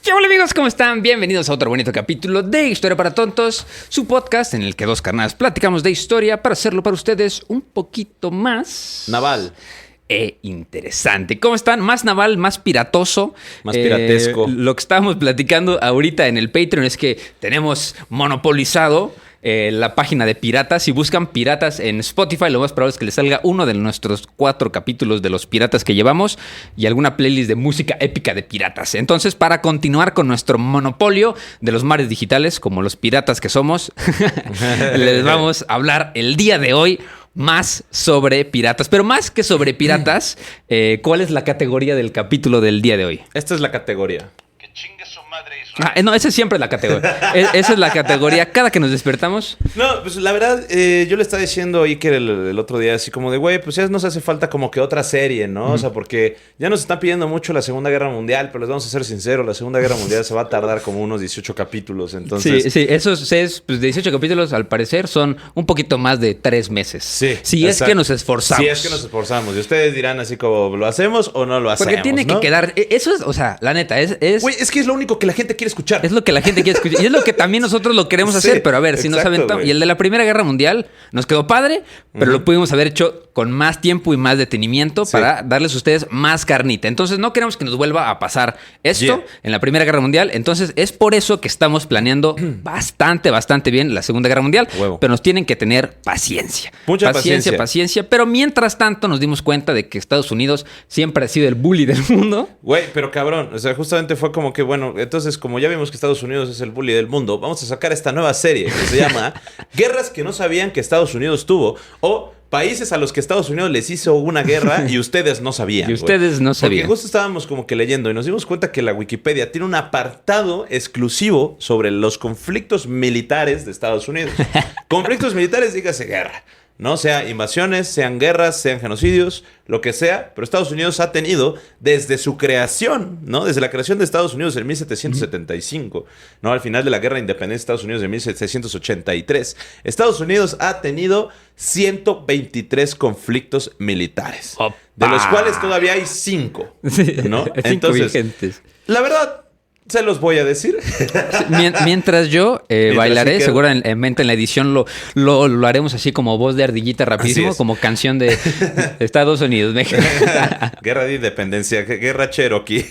Hola amigos, ¿cómo están? Bienvenidos a otro bonito capítulo de Historia para Tontos, su podcast en el que dos carnales platicamos de historia para hacerlo para ustedes un poquito más... naval. Interesante. ¿Cómo están? Más naval, más piratoso. Más piratesco. Lo que estábamos platicando ahorita en el Patreon es que tenemos monopolizado la página de piratas. Si buscan piratas en Spotify, lo más probable es que les salga uno de nuestros 4 capítulos de los piratas que llevamos y alguna playlist de música épica de piratas. Entonces, para continuar con nuestro monopolio de los mares digitales, como los piratas que somos, les vamos a hablar el día de hoy más sobre piratas. Pero más que sobre piratas, ¿cuál es la categoría del capítulo del día de hoy? Esta es la categoría. Que chingue su madre y su... No, esa es siempre la categoría. Esa es la categoría cada que nos despertamos. No, pues la verdad, yo le estaba diciendo a Iker el otro día, así como de, güey, pues ya nos hace falta como que otra serie, ¿no? O sea, porque ya nos están pidiendo mucho la Segunda Guerra Mundial, pero les vamos a ser sinceros, la Segunda Guerra Mundial se va a tardar como unos 18 capítulos, entonces... Sí, esos 18 capítulos, al parecer, son un poquito más de 3 meses. Sí, si es que nos esforzamos. Si es que nos esforzamos. Y ustedes dirán así como, ¿lo hacemos o no lo hacemos? Porque tiene que quedar... Eso es, o sea, la neta, Güey, es que es lo único que la gente quiere escuchar. Es lo que la gente quiere escuchar. Y es lo que también nosotros lo queremos hacer. Pero a ver, si nos aventamos... Y el de la Primera Guerra Mundial nos quedó padre, pero lo pudimos haber hecho con más tiempo y más detenimiento para darles a ustedes más carnita. Entonces, no queremos que nos vuelva a pasar esto en la Primera Guerra Mundial. Entonces, es por eso que estamos planeando bastante bien la Segunda Guerra Mundial. Pero nos tienen que tener paciencia. Mucha paciencia. Pero mientras tanto, nos dimos cuenta de que Estados Unidos siempre ha sido el bully del mundo. Güey, pero cabrón, o sea, justamente fue como que, bueno, entonces como ya vimos que Estados Unidos es el bully del mundo, vamos a sacar esta nueva serie que se llama Guerras que no sabían que Estados Unidos tuvo, o países a los que Estados Unidos les hizo una guerra y ustedes no sabían. Y ustedes no sabían. Porque justo estábamos como que leyendo y nos dimos cuenta que la Wikipedia tiene un apartado exclusivo sobre los conflictos militares de Estados Unidos. Conflictos militares, dígase guerra. No sea invasiones, sean guerras, sean genocidios, lo que sea, pero Estados Unidos ha tenido desde su creación, ¿no? Desde la creación de Estados Unidos en 1775, ¿no? Al final de la Guerra de Independencia de Estados Unidos en 1783, Estados Unidos ha tenido 123 conflictos militares, de los cuales todavía hay 5, ¿no? 5 Entonces, vigentes. La verdad, se los voy a decir. Mientras yo bailaré, seguramente en la edición lo haremos así como voz de ardillita rapidísimo, como canción de Estados Unidos, México. Guerra de Independencia, Guerra Cherokee,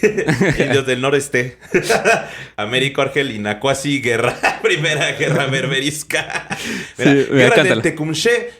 Indios del Noreste, Américo Argelina, Cuasi Guerra, Primera Guerra Berberisca, Guerra de Tecumseh,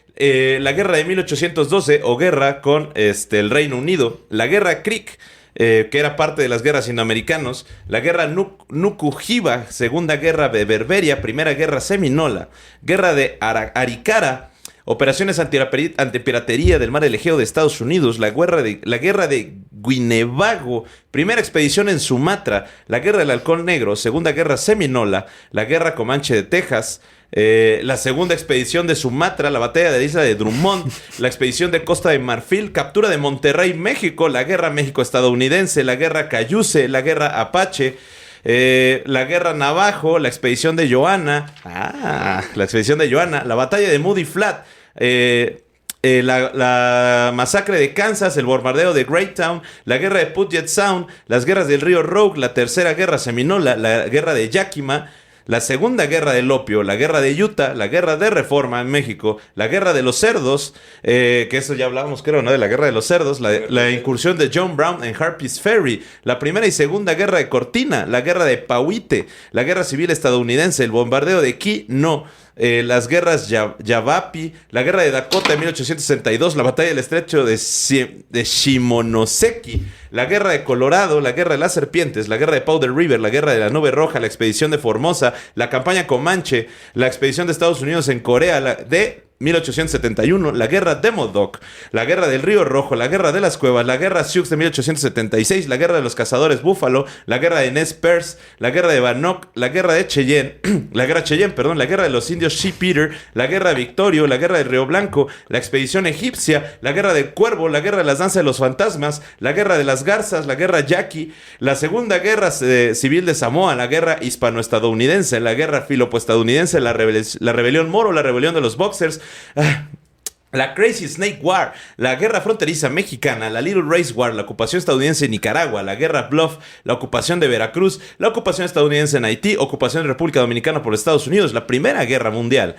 la Guerra de 1812 o guerra con el Reino Unido, la Guerra Creek, que era parte de las guerras indoamericanos, la guerra Nukuhiva, Segunda Guerra de Berberia, Primera Guerra Seminola, Guerra de Aricara, operaciones antipiratería del mar del Egeo de Estados Unidos, la guerra de Winnebago, Primera Expedición en Sumatra, la Guerra del Halcón Negro, Segunda Guerra Seminola, la Guerra Comanche de Texas, la Segunda Expedición de Sumatra, la Batalla de la Isla de Drummond, la Expedición de Costa de Marfil, Captura de Monterrey, México, la Guerra México-Estadounidense, la Guerra Cayuse, la Guerra Apache, la Guerra Navajo, la Expedición de Johanna, la Batalla de Moody Flat, la masacre de Kansas, el bombardeo de Greytown, la guerra de Puget Sound, las guerras del río Rogue, la Tercera Guerra Seminola, la guerra de Yakima, la Segunda Guerra del Opio, la Guerra de Utah, la Guerra de Reforma en México, la Guerra de los Cerdos, que eso ya hablábamos, creo, ¿no? De la Guerra de los Cerdos, la incursión de John Brown en Harpy's Ferry, la Primera y Segunda Guerra de Cortina, la Guerra de Pauite, la Guerra Civil Estadounidense, el bombardeo de Kino, las guerras Yavapi, la Guerra de Dakota de 1862, la Batalla del Estrecho de Shimonoseki, la Guerra de Colorado, la Guerra de las Serpientes, la Guerra de Powder River, la Guerra de la Nube Roja, la Expedición de Formosa, la Campaña Comanche, la Expedición de Estados Unidos en Corea, de 1871, la Guerra de Modoc, la Guerra del Río Rojo, la Guerra de las Cuevas, la Guerra Sioux de 1876, la Guerra de los Cazadores Búfalo, la Guerra de Nez Perce, la Guerra de Bannock, la Guerra de Cheyenne, la Guerra de los Indios Sheep-Eater, la Guerra de Victorio, la Guerra de Río Blanco, la Expedición Egipcia, la Guerra del Cuervo, la Guerra de las Danzas de los Fantasmas, la Guerra de las Garzas, la Guerra Yaqui, la Segunda Guerra Civil de Samoa, la Guerra Hispano-Estadounidense, la Guerra Filopo-Estadounidense, la Rebelión Moro, la Rebelión de los Boxers, La Crazy Snake War, la Guerra Fronteriza Mexicana, la Little Race War, la ocupación estadounidense en Nicaragua, la Guerra Bluff, la ocupación de Veracruz, la ocupación estadounidense en Haití, ocupación de República Dominicana por Estados Unidos, la Primera Guerra Mundial,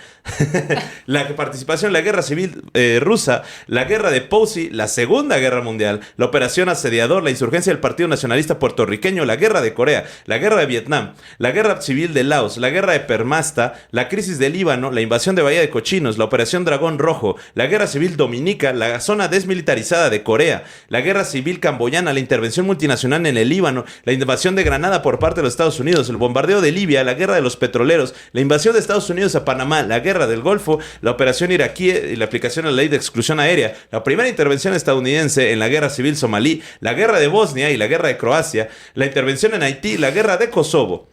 la participación en la Guerra Civil Rusa, la Guerra de Posey, la Segunda Guerra Mundial, la Operación Asediador, la insurgencia del Partido Nacionalista Puertorriqueño, la Guerra de Corea, la Guerra de Vietnam, la Guerra Civil de Laos, la Guerra de Permasta, la crisis de Líbano, la invasión de Bahía de Cochinos, la Operación Dragón Rojo, la Guerra Civil Dominica, la zona desmilitarizada de Corea, la Guerra Civil Camboyana, la intervención multinacional en el Líbano, la invasión de Granada por parte de los Estados Unidos, el bombardeo de Libia, la Guerra de los Petroleros, la invasión de Estados Unidos a Panamá, la Guerra del Golfo, la operación iraquí y la aplicación de la ley de exclusión aérea, la primera intervención estadounidense en la Guerra Civil somalí, la Guerra de Bosnia y la Guerra de Croacia, la intervención en Haití, la Guerra de Kosovo,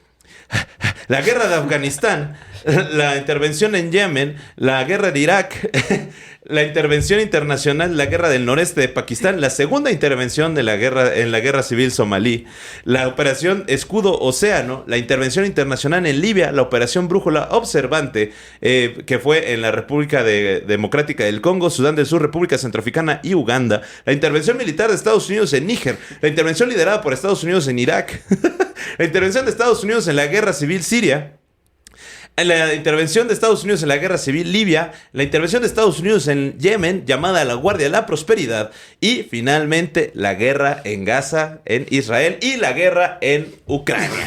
la Guerra de Afganistán, la intervención en Yemen, la Guerra de Irak, la intervención internacional, la Guerra del Noreste de Pakistán, la segunda intervención de la guerra en la Guerra Civil somalí, la Operación Escudo Océano, la intervención internacional en Libia, la Operación Brújula Observante, que fue en la República Democrática del Congo, Sudán del Sur, República Centroafricana y Uganda, la intervención militar de Estados Unidos en Níger, la intervención liderada por Estados Unidos en Irak, la intervención de Estados Unidos en la Guerra Civil Siria, la intervención de Estados Unidos en la Guerra Civil Libia, la intervención de Estados Unidos en Yemen, llamada la Guardia de la Prosperidad, y finalmente la guerra en Gaza, en Israel, y la guerra en Ucrania.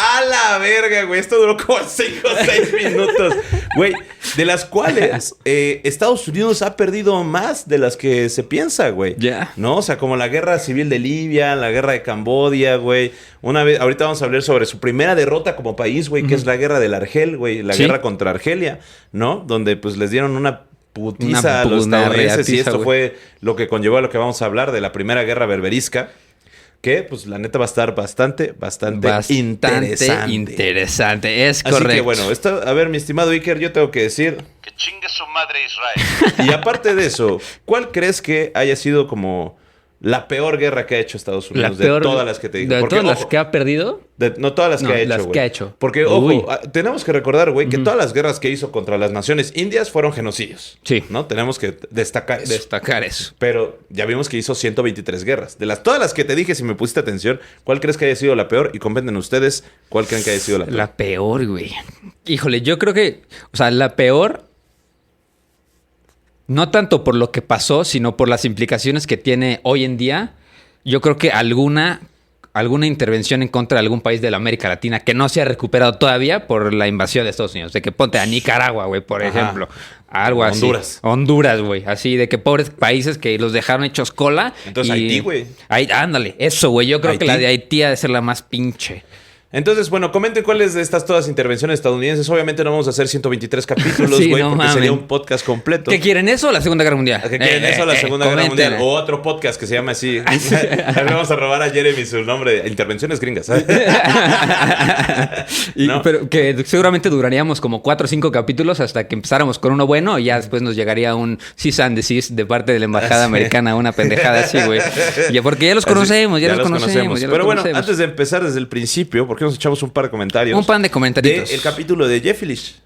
A la verga, güey. Esto duró como 5 o 6 minutos. Güey, de las cuales Estados Unidos ha perdido más de las que se piensa, güey. Ya. ¿No? O sea, como la guerra civil de Libia, la guerra de Camboya, güey. Una vez, ahorita vamos a hablar sobre su primera derrota como país, güey, que es la guerra del Argel, güey. La guerra contra Argelia, ¿no? Donde pues les dieron una putiza a los estadounidenses. Y esto fue lo que conllevó a lo que vamos a hablar de la primera guerra berberisca. Que, pues, la neta va a estar bastante interesante. Es correcto. Así que, bueno, a ver, mi estimado Iker, yo tengo que decir... Que chingue su madre Israel. Y aparte de eso, ¿cuál crees que haya sido como la peor guerra que ha hecho Estados Unidos? De todas las que te digo. ¿De todas las que ha perdido? No todas las que ha hecho, las güey. que ha hecho. Porque, ojo, tenemos que recordar, güey, que todas las guerras que hizo contra las naciones indias fueron genocidios. Sí. ¿No? Tenemos que destacar eso. Pero ya vimos que hizo 123 guerras. De todas las que te dije, si me pusiste atención, ¿cuál crees que haya sido la peor? Y comenten ustedes cuál creen que haya sido la peor. La peor, güey. Híjole, yo creo que... O sea, la peor... No tanto por lo que pasó, sino por las implicaciones que tiene hoy en día. Yo creo que alguna intervención en contra de algún país de la América Latina que no se ha recuperado todavía por la invasión de Estados Unidos. De que ponte a Nicaragua, güey, por ejemplo. Algo así. Honduras, güey. Así de que pobres países que los dejaron hechos cola. Entonces Haití, güey. Ándale, eso, güey. Yo creo que la de Haití ha de ser la más pinche. Entonces, bueno, comenten cuáles de estas todas intervenciones estadounidenses. Obviamente no vamos a hacer 123 capítulos, güey, no porque mames. Sería un podcast completo. ¿Qué quieren eso o la Segunda Guerra Mundial? ¿Qué quieren eso o la Segunda Guerra Mundial? O otro podcast que se llama así. Vamos a robar a Jeremy su nombre. Intervenciones gringas. ¿No? Pero que seguramente duraríamos como 4 o 5 capítulos hasta que empezáramos con uno bueno y ya después nos llegaría un cease and desist de parte de la embajada americana, una pendejada así, güey. Porque ya los conocemos, ya los conocemos. Pero bueno, antes de empezar desde el principio, ¿por qué nos echamos un par de comentarios? Un par de comentarios. El capítulo de Jeffilish.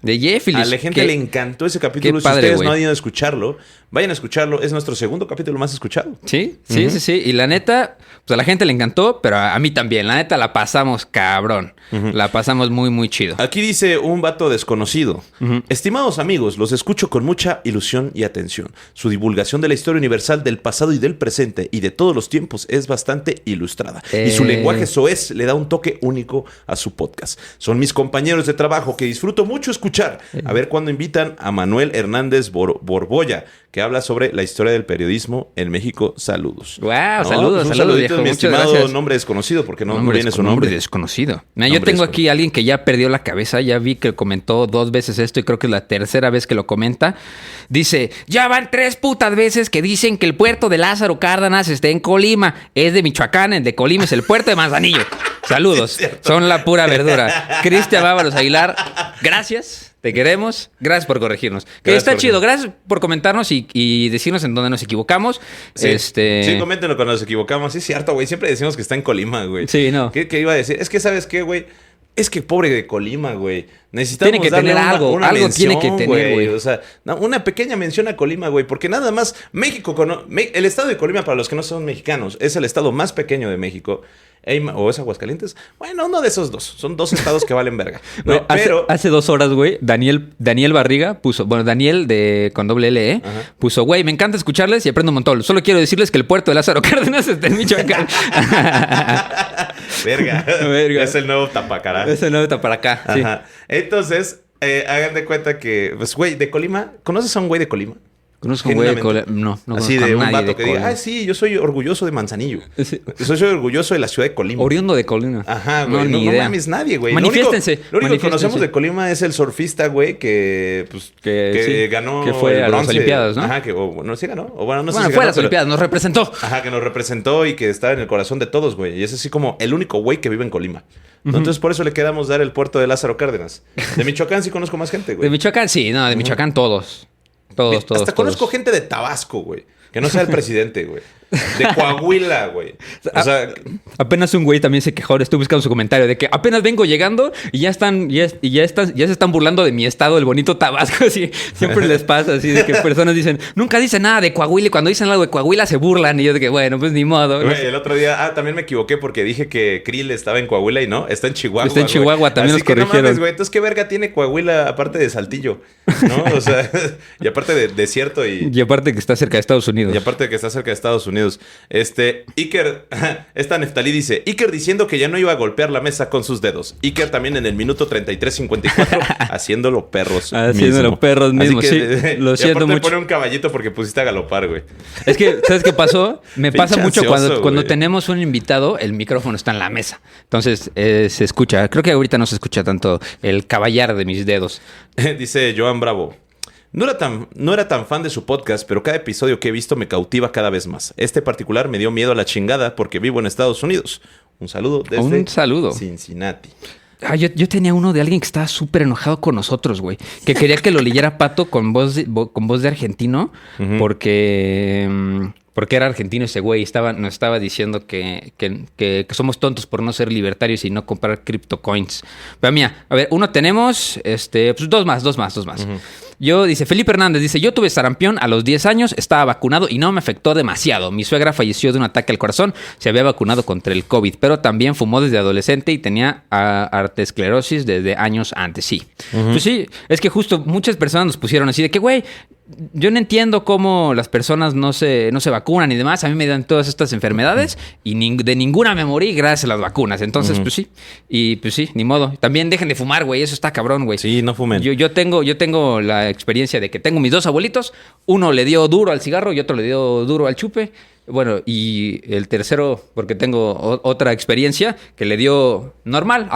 A la gente le encantó ese capítulo. Si ustedes no han ido a escucharlo, vayan a escucharlo. Es nuestro segundo capítulo más escuchado. Sí. Y la neta, pues a la gente le encantó, pero a mí también. La neta la pasamos cabrón. La pasamos muy, muy chido. Aquí dice un vato desconocido. Estimados amigos, los escucho con mucha ilusión y atención. Su divulgación de la historia universal del pasado y del presente y de todos los tiempos es bastante ilustrada. Y su lenguaje soez le da un toque único a su podcast. Son mis compañeros de trabajo que disfruto mucho escuchar. A ver cuándo invitan a Manuel Hernández Borbolla, que habla sobre la historia del periodismo en México. Saludos. Wow, saludos, viejo. Mi estimado nombre desconocido, porque no viene su nombre. Desconocido. Mira, yo tengo aquí a alguien que ya perdió la cabeza. Ya vi que comentó 2 veces esto y creo que es la tercera vez que lo comenta. Dice, ya van 3 putas veces que dicen que el puerto de Lázaro Cárdenas está en Colima. Es de Michoacán, el de Colima es el puerto de Manzanillo. Saludos. Son la pura verdura. Cristian Bávaros Aguilar, gracias. Te queremos. Gracias por corregirnos. Está chido. Gracias por comentarnos y decirnos en dónde nos equivocamos. Sí, sí, coméntenlo cuando nos equivocamos. Sí, es cierto, güey. Siempre decimos que está en Colima, güey. Sí, no. ¿Qué iba a decir? Es que, ¿sabes qué, güey? Es que pobre de Colima, güey. Necesitamos tiene que darle tener algo mención, tiene que tener, güey. O sea, una pequeña mención a Colima, güey. Porque nada más, México, el estado de Colima, para los que no son mexicanos, es el estado más pequeño de México. ¿O es Aguascalientes? Bueno, uno de esos dos. Son dos estados que valen verga. No, Güey, hace 2 horas, güey, Daniel Barriga puso... Bueno, Daniel con doble L, puso... Güey, me encanta escucharles y aprendo un montón. Solo quiero decirles que el puerto de Lázaro Cárdenas está en Michoacán. Verga. Es el nuevo Tapacará. Es el nuevo Tapacará, sí. Ajá. Entonces, hagan de cuenta que... Pues, güey, de Colima... ¿Conoces a un güey de Colima? Conozco un güey de Colima. No así de un vato que diga, sí, yo soy orgulloso de Manzanillo. Sí. Soy orgulloso de la ciudad de Colima. Oriundo de Colima. Ajá, güey. No mames nadie, güey. Manifiéstense. Lo único que conocemos de Colima es el surfista, güey, que ganó que fue a las Olimpiadas, ¿no? Ajá, no sé si ganó. O bueno, no sé si fue ganó, a las Olimpiadas, nos representó. Ajá, que nos representó y que estaba en el corazón de todos, güey. Y es así como el único güey que vive en Colima. Entonces, por eso le quedamos dar el puerto de Lázaro Cárdenas. De Michoacán sí conozco más gente, güey. De Michoacán sí, no, de Michoacán todos. Todos. Conozco gente de Tabasco, güey. Que no sea el presidente, güey. De Coahuila, güey. O sea... Apenas un güey también se quejó. Estuve buscando su comentario de que apenas vengo llegando y ya se están burlando de mi estado, el bonito Tabasco. Así, siempre les pasa así de que personas dicen, nunca dicen nada de Coahuila y cuando dicen algo de Coahuila se burlan. Y yo de que, bueno, pues ni modo. Güey, el otro día, también me equivoqué porque dije que Krill estaba en Coahuila y no, está en Chihuahua. Está en Chihuahua, también así nos corrigieron. No mames, güey. Entonces, ¿qué verga tiene Coahuila aparte de Saltillo? ¿No? O sea, y aparte de desierto y aparte que está cerca de Estados Unidos. Y aparte de que está cerca de Estados Unidos. Iker, esta Neftalí dice, Iker diciendo que ya no iba a golpear la mesa con sus dedos. Iker también en el minuto 33:54 haciéndolo perros mismo. Que, sí, lo siento mucho. Pone un caballito porque pusiste a galopar, güey. Es que, ¿sabes qué pasó? Me pasa mucho ansioso, cuando tenemos un invitado, el micrófono está en la mesa. Entonces, se escucha. Creo que ahorita no se escucha tanto el caballar de mis dedos. Dice Joan Bravo. No era tan fan de su podcast, pero cada episodio que he visto me cautiva cada vez más. Este particular me dio miedo a la chingada porque vivo en Estados Unidos. Un saludo desde Cincinnati. Yo tenía uno de alguien que estaba súper enojado con nosotros, güey. Que quería que lo leyera Pato con voz de argentino porque era argentino ese güey. Nos estaba diciendo que somos tontos por no ser libertarios y no comprar CryptoCoins. Pero mira, a ver, uno tenemos, pues dos más. Dice Felipe Hernández, dice, yo tuve sarampión a los 10 años, estaba vacunado y no me afectó demasiado. Mi suegra falleció de un ataque al corazón, se había vacunado contra el COVID, pero también fumó desde adolescente y tenía arteriosclerosis desde años antes, sí. Pues sí, es que justo muchas personas nos pusieron así de que, güey, yo no entiendo cómo las personas no se vacunan y demás. A mí me dan todas estas enfermedades y de ninguna me morí gracias a las vacunas. Entonces, pues sí. Y pues sí, ni modo. También dejen de fumar, güey. Eso está cabrón, güey. Sí, no fumen. Yo tengo la experiencia de que tengo mis 2 abuelitos. Uno le dio duro al cigarro y otro le dio duro al chupe. Bueno, y el tercero, porque tengo otra experiencia, que le dio normal,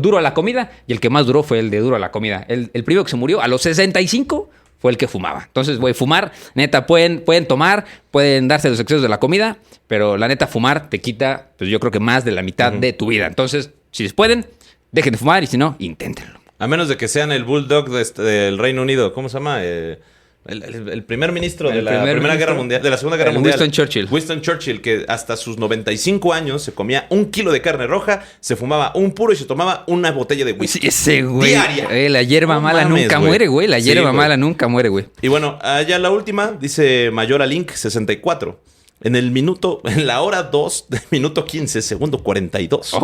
duro a la comida. Y el que más duró fue el de duro a la comida. El primero que se murió a los 65 fue el que fumaba. Entonces, güey, fumar, neta, pueden tomar, pueden darse los excesos de la comida, pero la neta, fumar te quita, pues yo creo que más de la mitad de tu vida. Entonces, si pueden, dejen de fumar y si no, inténtenlo. A menos de que sean el Bulldog del Reino Unido. ¿Cómo se llama? El primer ministro de la Primera Guerra Mundial, de la Segunda Guerra Mundial. Winston Churchill, que hasta sus 95 años se comía 1 kilo de carne roja, se fumaba un puro y se tomaba una botella de whisky. Sí, ese güey. Diaria. La hierba mala nunca muere, güey. La hierba mala nunca muere, güey. Y bueno, allá la última, dice Mayora Link 64. En la hora 2 del minuto 15, segundo 42.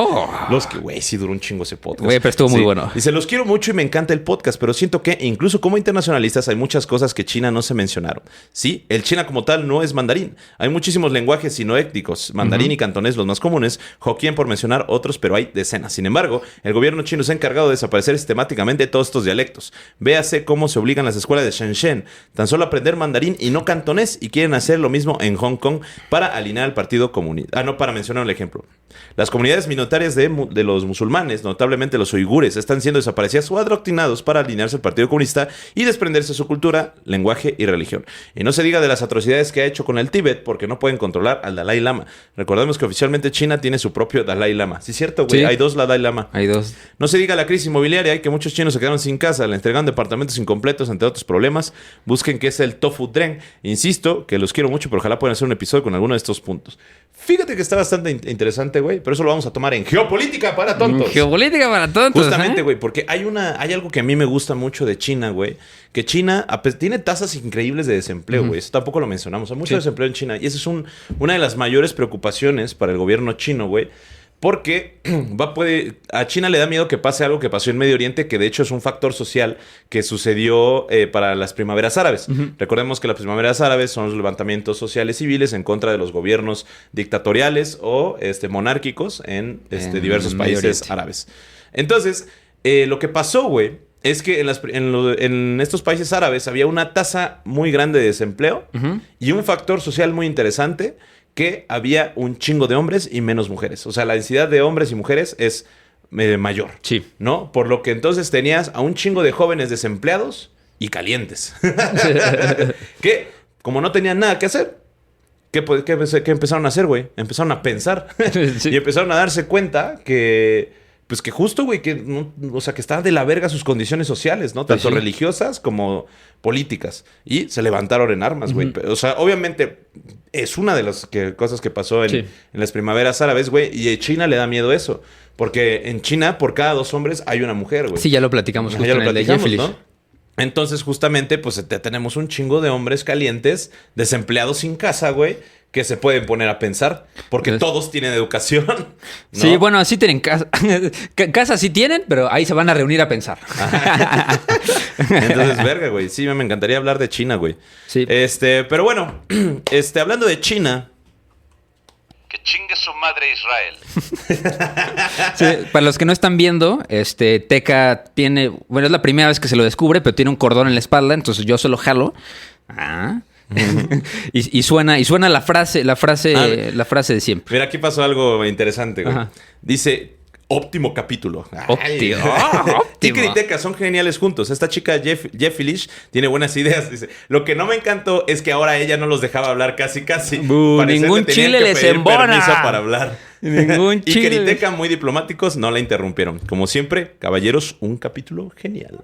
Los que, güey, sí duró un chingo ese podcast. Güey, pero estuvo muy bueno. Dice, los quiero mucho y me encanta el podcast, pero siento que incluso como internacionalistas hay muchas cosas que China no se mencionaron. Sí, el China como tal no es mandarín. Hay muchísimos lenguajes sinoétnicos, mandarín y cantonés los más comunes, Hokkien por mencionar otros, pero hay decenas. Sin embargo, el gobierno chino se ha encargado de desaparecer sistemáticamente todos estos dialectos. Véase cómo se obligan las escuelas de Shenzhen tan solo a aprender mandarín y no cantonés, y quieren hacer lo mismo en Hong Kong para alinear al Partido Comunista. No, para mencionar un ejemplo. Las comunidades minoritarias de los musulmanes, notablemente los uigures, están siendo desaparecidas o adoctrinados para alinearse al Partido Comunista y desprenderse de su cultura, lenguaje y religión. Y no se diga de las atrocidades que ha hecho con el Tíbet, porque no pueden controlar al Dalai Lama. Recordemos que oficialmente China tiene su propio Dalai Lama. ¿Sí es cierto, güey? Sí. Hay 2 Dalai Lama. Hay 2. No se diga la crisis inmobiliaria y que muchos chinos se quedaron sin casa, le entregan departamentos incompletos, entre otros problemas. Busquen qué es el tofu dren. Insisto que los quiero mucho, pero ojalá puedan hacer un episodio con alguno de estos puntos. Fíjate que está bastante interesante, güey, pero eso lo vamos a tomar en Geopolítica para Tontos. Geopolítica para Tontos. Justamente, güey, porque hay algo que a mí me gusta mucho de China, güey, que China tiene tasas increíbles de desempleo, güey. Eso tampoco lo mencionamos. Hay mucho desempleo en China y esa es una de las mayores preocupaciones para el gobierno chino, güey. Porque a China le da miedo que pase algo que pasó en Medio Oriente, que de hecho es un factor social que sucedió para las primaveras árabes. Recordemos que las primaveras árabes son los levantamientos sociales civiles en contra de los gobiernos dictatoriales o monárquicos en diversos países árabes. Entonces, lo que pasó, güey, es que en estos países árabes había una tasa muy grande de desempleo y un factor social muy interesante, que había un chingo de hombres y menos mujeres. O sea, la densidad de hombres y mujeres es mayor. Sí. ¿No? Por lo que entonces tenías a un chingo de jóvenes desempleados y calientes. Que, como no tenían nada que hacer, ¿qué empezaron a hacer, güey? Empezaron a pensar. Sí. Y empezaron a darse cuenta que... Pues que justo, güey, que está de la verga sus condiciones sociales, ¿no? Tanto religiosas como políticas. Y se levantaron en armas, güey. O sea, obviamente es una de las cosas que pasó en las primaveras árabes, güey. Y a China le da miedo eso. Porque en China, por cada 2 hombres, hay una mujer, güey. Sí, ya lo platicamos justo en el de Jeffrey, ¿no? Entonces, justamente, pues tenemos un chingo de hombres calientes, desempleados sin casa, güey, que se pueden poner a pensar, porque todos tienen educación, ¿no? Sí, bueno, sí tienen casa. Casa sí tienen, pero ahí se van a reunir a pensar. Entonces, verga, güey. Sí, me encantaría hablar de China, güey. Sí. Pero bueno, hablando de China... Que chingue su madre Israel. Sí, para los que no están viendo, Teca tiene... Bueno, es la primera vez que se lo descubre, pero tiene un cordón en la espalda, entonces yo solo jalo. y suena la frase de siempre. Mira, aquí pasó algo interesante, güey. Dice, óptimo capítulo. Óptimo. Tika y Teca son geniales juntos. Esta chica Jeffy Lish tiene buenas ideas. Dice, lo que no me encantó es que ahora ella no los dejaba hablar casi. Ningún chile les embona. Permiso para hablar. Ningún chile. Y Tika y Teca, muy diplomáticos, no la interrumpieron. Como siempre, caballeros, un capítulo genial.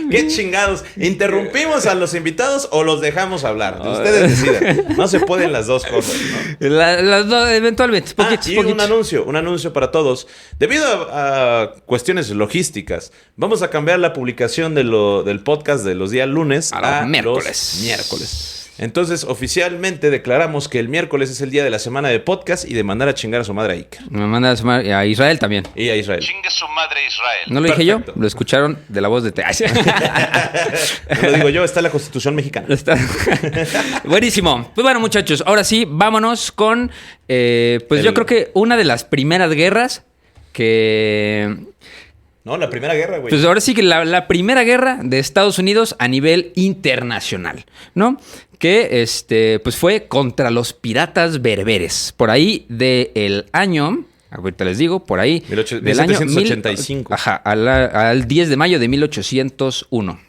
¡Qué chingados! ¿Interrumpimos a los invitados o los dejamos hablar? Ustedes decidan. No se pueden las dos cosas, ¿no? Las dos, eventualmente. Y un anuncio para todos. Debido a cuestiones logísticas, vamos a cambiar la publicación del podcast de los días lunes a los miércoles. Entonces, oficialmente declaramos que el miércoles es el día de la semana de podcast y de mandar a chingar a su madre a Iker. Me manda a Israel también. Y a Israel. Chingue su madre Israel. No lo dije yo, lo escucharon de la voz de Teca. No lo digo yo, está en la Constitución mexicana. Buenísimo. Pues bueno, muchachos, ahora sí, vámonos con, yo creo que una de las primeras guerras que... No, la primera guerra, güey. Pues ahora sí que la primera guerra de Estados Unidos a nivel internacional, ¿no? Que pues fue contra los piratas bereberes. Por ahí del año, ahorita les digo, por ahí del año 1785. Al 10 de mayo de 1801.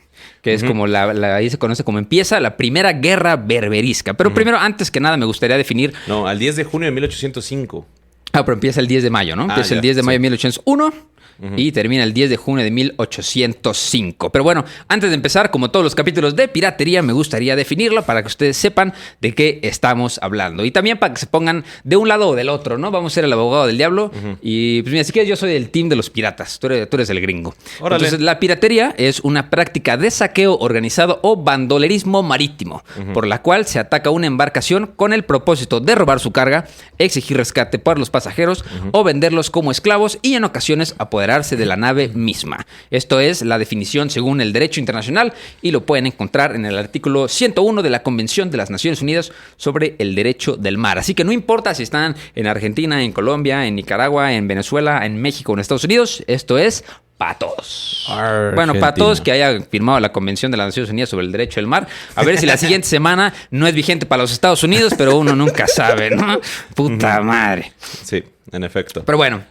Que es como ahí se conoce como empieza la primera guerra berberisca. Pero primero, antes que nada, me gustaría definir... No, al 10 de junio de 1805. Pero empieza el 10 de mayo, ¿no? Empieza el 10 de mayo de 1801. Y termina el 10 de junio de 1805. Pero bueno, antes de empezar, como todos los capítulos de piratería, me gustaría definirlo para que ustedes sepan de qué estamos hablando. Y también para que se pongan de un lado o del otro, ¿no? Vamos a ser el abogado del diablo. Y pues mira, si quieres, yo soy del team de los piratas. Tú eres el gringo. Órale. Entonces, la piratería es una práctica de saqueo organizado o bandolerismo marítimo, por la cual se ataca una embarcación con el propósito de robar su carga, exigir rescate para los pasajeros o venderlos como esclavos y en ocasiones apoderarse de la nave misma. Esto es la definición según el derecho internacional y lo pueden encontrar en el artículo 101 de la Convención de las Naciones Unidas sobre el derecho del mar. Así que no importa si están en Argentina, en Colombia, en Nicaragua, en Venezuela, en México o en Estados Unidos, esto es para todos. Argentina. Bueno, para todos que hayan firmado la Convención de las Naciones Unidas sobre el derecho del mar. A ver si la siguiente semana no es vigente para los Estados Unidos, pero uno nunca sabe, ¿no? Puta madre. Sí. En efecto. Pero bueno,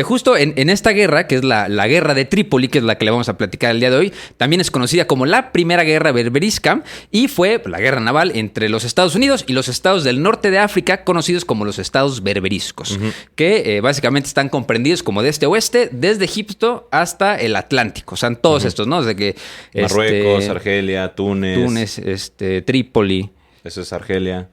justo en esta guerra, que es la guerra de Trípoli, que es la que le vamos a platicar el día de hoy, también es conocida como la primera guerra berberisca y fue la guerra naval entre los Estados Unidos y los estados del norte de África, conocidos como los estados berberiscos, que básicamente están comprendidos como de este a oeste, desde Egipto hasta el Atlántico. O sea, todos estos, ¿no? Desde que Marruecos, Argelia, Túnez, Trípoli. Eso es Argelia.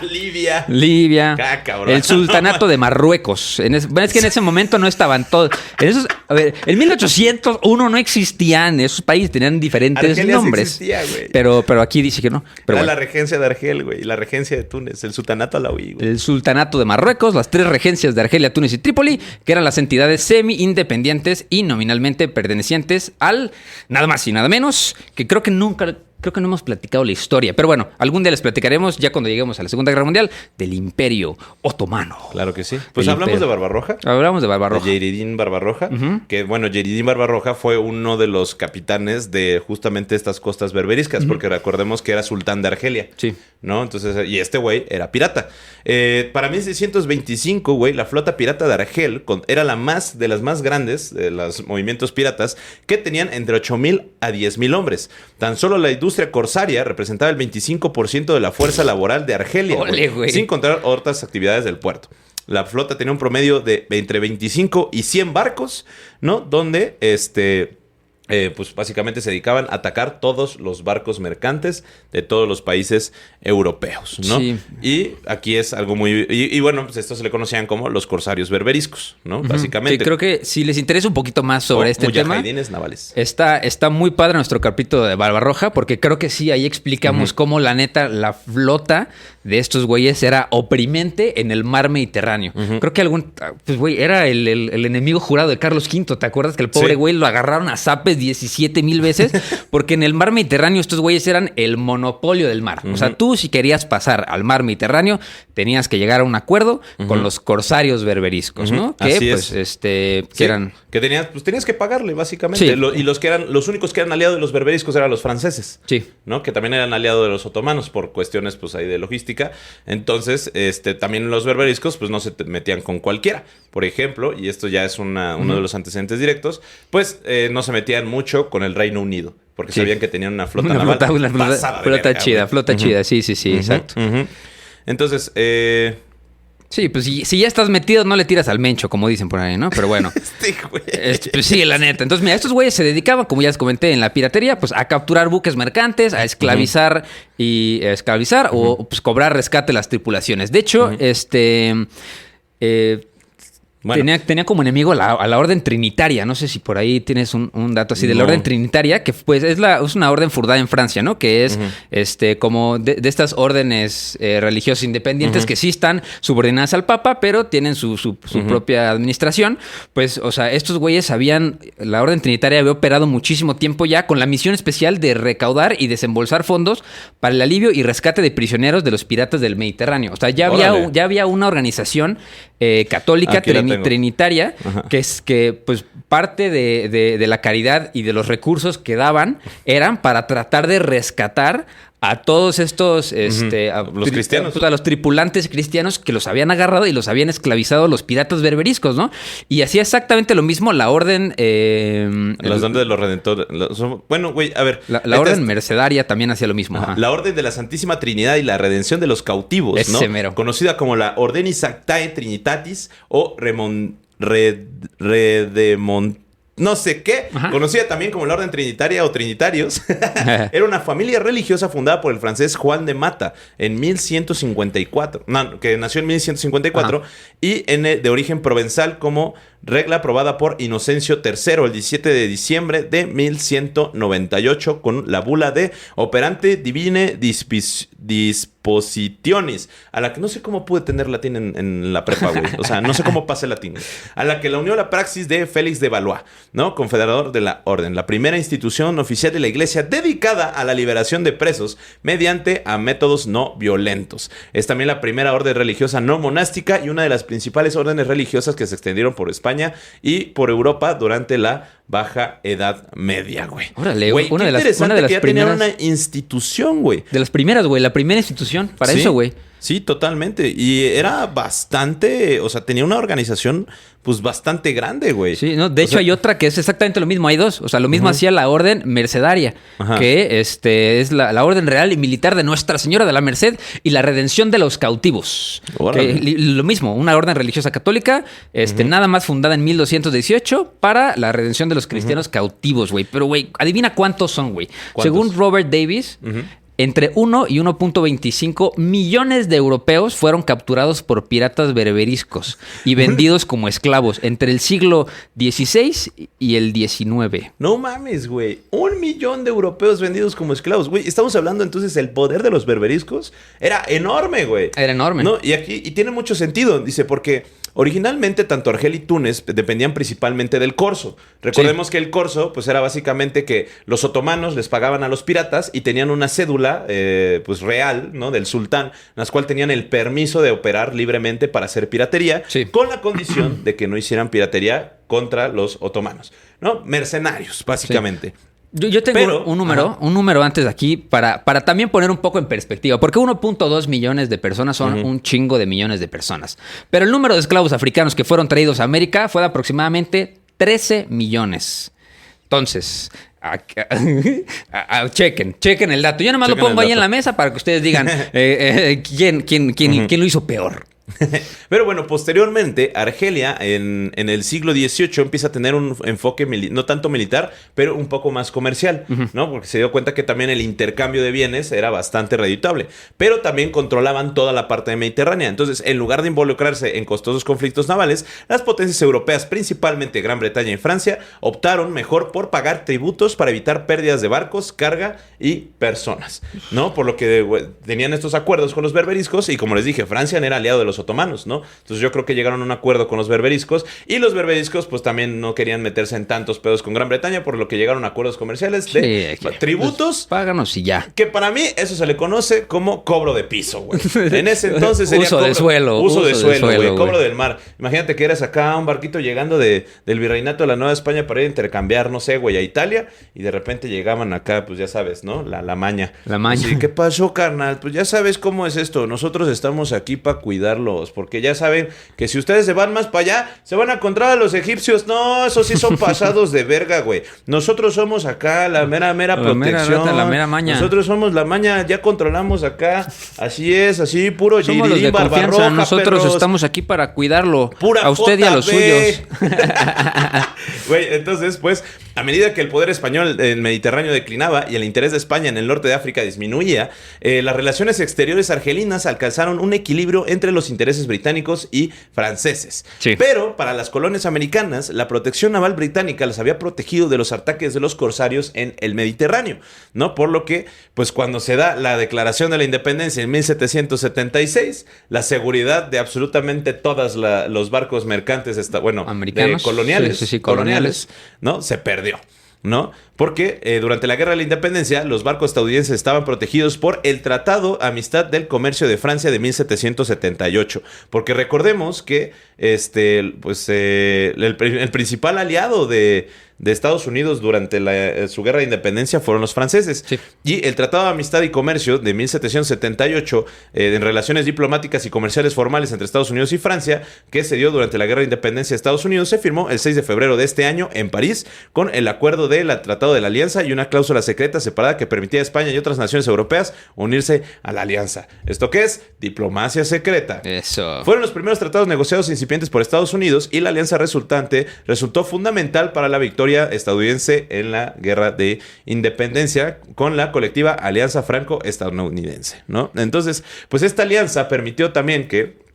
Libia. Ah, el sultanato de Marruecos. Es que en ese momento no estaban todos. En 1801 no existían. Esos países tenían diferentes Argelia nombres. Sí existía, güey. Pero aquí dice que no. Pero era la regencia de Argel, güey. Y la regencia de Túnez. El sultanato alauí, güey. El sultanato de Marruecos, las 3 regencias de Argelia, Túnez y Trípoli, que eran las entidades semi-independientes y nominalmente pertenecientes al nada más y nada menos, que creo que no hemos platicado la historia. Pero bueno, algún día les platicaremos, ya cuando lleguemos a la Segunda Guerra Mundial, del Imperio Otomano. Claro que sí. Pues hablamos de Barbarroja. Hablamos de Barbarroja. De Yeiridín Barbarroja. Que, bueno, Yeiridín Barbarroja fue uno de los capitanes de justamente estas costas berberiscas, porque recordemos que era sultán de Argelia. Sí. ¿No? Entonces, y este güey era pirata. Para 1625, güey, la flota pirata de Argel era de las más grandes de los movimientos piratas, que tenían entre 8,000 a 10,000 hombres. Tan solo la industria corsaria representaba el 25% de la fuerza laboral de Argelia, güey, sin contar otras actividades del puerto. La flota tenía un promedio de entre 25 y 100 barcos, ¿no? Donde pues básicamente se dedicaban a atacar todos los barcos mercantes de todos los países europeos, ¿no? Sí. Y aquí es algo muy... Y bueno, pues esto se le conocían como los corsarios berberiscos, ¿no? Básicamente. Sí, creo que si les interesa un poquito más sobre este tema... navales. Está muy padre nuestro capítulo de Barbarroja, porque creo que sí, ahí explicamos cómo la neta, la flota de estos güeyes era oprimente en el mar Mediterráneo. Creo que pues güey, era el enemigo jurado de Carlos V. ¿Te acuerdas que el pobre güey lo agarraron a zapes 17,000 veces? Porque en el mar Mediterráneo estos güeyes eran el monopolio del mar. O sea, tú si querías pasar al mar Mediterráneo, tenías que llegar a un acuerdo con los corsarios berberiscos, ¿no? Que así pues, es. que eran... Que tenías que pagarle, básicamente. Sí. Y los únicos que eran aliados de los berberiscos eran los franceses. Sí. ¿No? Que también eran aliados de los otomanos por cuestiones, pues, ahí de logística. Entonces, también los berberiscos, pues, no se metían con cualquiera. Por ejemplo, y esto ya es uno de los antecedentes directos, pues, no se metían mucho con el Reino Unido. Porque sabían que tenían una flota naval. Flota chida. Sí, exacto. Entonces, sí, pues si ya estás metido, no le tiras al mencho, como dicen por ahí, ¿no? Pero bueno. Pues sí, la neta. Entonces, mira, estos güeyes se dedicaban, como ya les comenté, en la piratería, pues a capturar buques mercantes, a esclavizar o pues cobrar rescate a las tripulaciones. De hecho, bueno. Tenía como enemigo a la Orden Trinitaria. No sé si por ahí tienes un dato así de la Orden Trinitaria, que pues es una orden fundada en Francia, ¿no? Que es como de estas órdenes religiosas independientes que sí están subordinadas al Papa, pero tienen su propia administración. Pues, o sea, estos güeyes la Orden Trinitaria había operado muchísimo tiempo ya con la misión especial de recaudar y desembolsar fondos para el alivio y rescate de prisioneros de los piratas del Mediterráneo. O sea, ya había una organización católica trinitaria, que pues parte de la caridad y de los recursos que daban eran para tratar de rescatar a todos estos los cristianos, a los tripulantes cristianos que los habían agarrado y los habían esclavizado los piratas berberiscos, ¿no? Y hacía exactamente lo mismo la orden los dones de los redentores. Bueno, güey, a ver, la orden mercedaria también hacía lo mismo. La orden de la Santísima Trinidad y la redención de los cautivos, ese, ¿no? Mero. Conocida como la Ordenis Sanctae Trinitatis o no sé qué, conocida también como la Orden Trinitaria o Trinitarios. Era una familia religiosa fundada por el francés Juan de Mata en 1154. Que nació en 1154 y de origen provenzal como regla aprobada por Inocencio III el 17 de diciembre de 1198 con la bula de Operante Divine Dispositionis, a la que no sé cómo pude tener latín en la prepa, güey. O sea, no sé cómo pasé latín. A la que la unió la praxis de Félix de Valois, ¿no? Confederador de la orden, la primera institución oficial de la iglesia dedicada a la liberación de presos mediante a métodos no violentos. Es también la primera orden religiosa no monástica y una de las principales órdenes religiosas que se extendieron por España y por Europa durante la Baja Edad Media, güey. Órale, güey, una de las que ya tenían una institución, güey. De las primeras, güey, la primera institución para eso, güey. Sí, totalmente. Y era bastante, o sea, tenía una organización pues bastante grande, güey. Sí, no, de hecho hay otra que es exactamente lo mismo, hay dos. O sea, lo mismo hacía la Orden Mercedaria, que es la Orden Real y Militar de Nuestra Señora de la Merced y la Redención de los Cautivos. Lo mismo, una orden religiosa católica, nada más fundada en 1218 para la redención de los cristianos cautivos, güey. Pero, güey, adivina cuántos son, güey. Según Robert Davis, entre 1 y 1.25 millones de europeos fueron capturados por piratas berberiscos y vendidos como esclavos entre el siglo XVI y el XIX. No mames, güey. 1 millón de europeos vendidos como esclavos. Güey, estamos hablando entonces el poder de los berberiscos. Era enorme, güey. Era enorme. ¿No? Y tiene mucho sentido, dice, porque originalmente tanto Argel y Túnez dependían principalmente del corso. Recordemos que el corso pues era básicamente que los otomanos les pagaban a los piratas y tenían una cédula pues real, ¿no? Del sultán, en la cual tenían el permiso de operar libremente para hacer piratería, con la condición de que no hicieran piratería contra los otomanos, ¿no? Mercenarios, básicamente. Sí. Yo tengo un número antes de aquí para también poner un poco en perspectiva, porque 1.2 millones de personas son un chingo de millones de personas. Pero el número de esclavos africanos que fueron traídos a América fue de aproximadamente 13 millones. Entonces, chequen el dato. Yo nomás lo pongo ahí en la mesa para que ustedes digan quién lo hizo peor. Pero bueno, posteriormente, Argelia en el siglo XVIII empieza a tener un enfoque no tanto militar, pero un poco más comercial, ¿no? Porque se dio cuenta que también el intercambio de bienes era bastante redituable, pero también controlaban toda la parte mediterránea. Entonces, en lugar de involucrarse en costosos conflictos navales, las potencias europeas, principalmente Gran Bretaña y Francia, optaron mejor por pagar tributos para evitar pérdidas de barcos, carga y personas, ¿no? Por lo que tenían estos acuerdos con los berberiscos y, como les dije, Francia era aliado de los otomanos, ¿no? Entonces yo creo que llegaron a un acuerdo con los berberiscos y los berberiscos pues también no querían meterse en tantos pedos con Gran Bretaña, por lo que llegaron a acuerdos comerciales de tributos. Pues, páganos y ya. Que para mí eso se le conoce como cobro de piso, güey. En ese entonces sería uso de suelo, güey, cobro del mar. Imagínate que eras acá un barquito llegando del virreinato de la Nueva España para ir a intercambiar, no sé, güey, a Italia y de repente llegaban acá, pues ya sabes, ¿no? La maña. La maña. Así, ¿qué pasó, carnal? Pues ya sabes cómo es esto. Nosotros estamos aquí para cuidarlo. Porque ya saben que si ustedes se van más para allá, se van a encontrar a los egipcios. No, esos sí son pasados de verga, güey. Nosotros somos acá la mera protección. La mera maña. Nosotros somos la maña, ya controlamos acá. Así es, así, puro somos los de confianza. Nosotros perros. Estamos aquí para cuidarlo. Pura a usted y a los suyos. Güey, entonces, pues, a medida que el poder español en el Mediterráneo declinaba y el interés de España en el norte de África disminuía, las relaciones exteriores argelinas alcanzaron un equilibrio entre los intereses británicos y franceses. Sí. Pero para las colonias americanas, la protección naval británica las había protegido de los ataques de los corsarios en el Mediterráneo, ¿no? Por lo que, pues cuando se da la declaración de la independencia en 1776, la seguridad de absolutamente todos los barcos mercantes, americanos, coloniales, ¿no? Se perdió, ¿no? Porque durante la Guerra de la Independencia los barcos estadounidenses estaban protegidos por el Tratado Amistad del Comercio de Francia de 1778. Porque recordemos que el principal aliado de Estados Unidos durante su guerra de independencia fueron los franceses. Sí. Y el Tratado de Amistad y Comercio de 1778, en relaciones diplomáticas y comerciales formales entre Estados Unidos y Francia, que se dio durante la guerra de independencia de Estados Unidos, se firmó el 6 de febrero de este año en París, con el acuerdo del Tratado de la Alianza y una cláusula secreta separada que permitía a España y otras naciones europeas unirse a la alianza. ¿Esto qué es? Diplomacia secreta. Eso. Fueron los primeros tratados negociados incipientes por Estados Unidos y la alianza resultante resultó fundamental para la victoria estadounidense en la guerra de independencia con la colectiva Alianza Franco-Estadounidense, ¿no? Entonces, pues esta alianza permitió también que,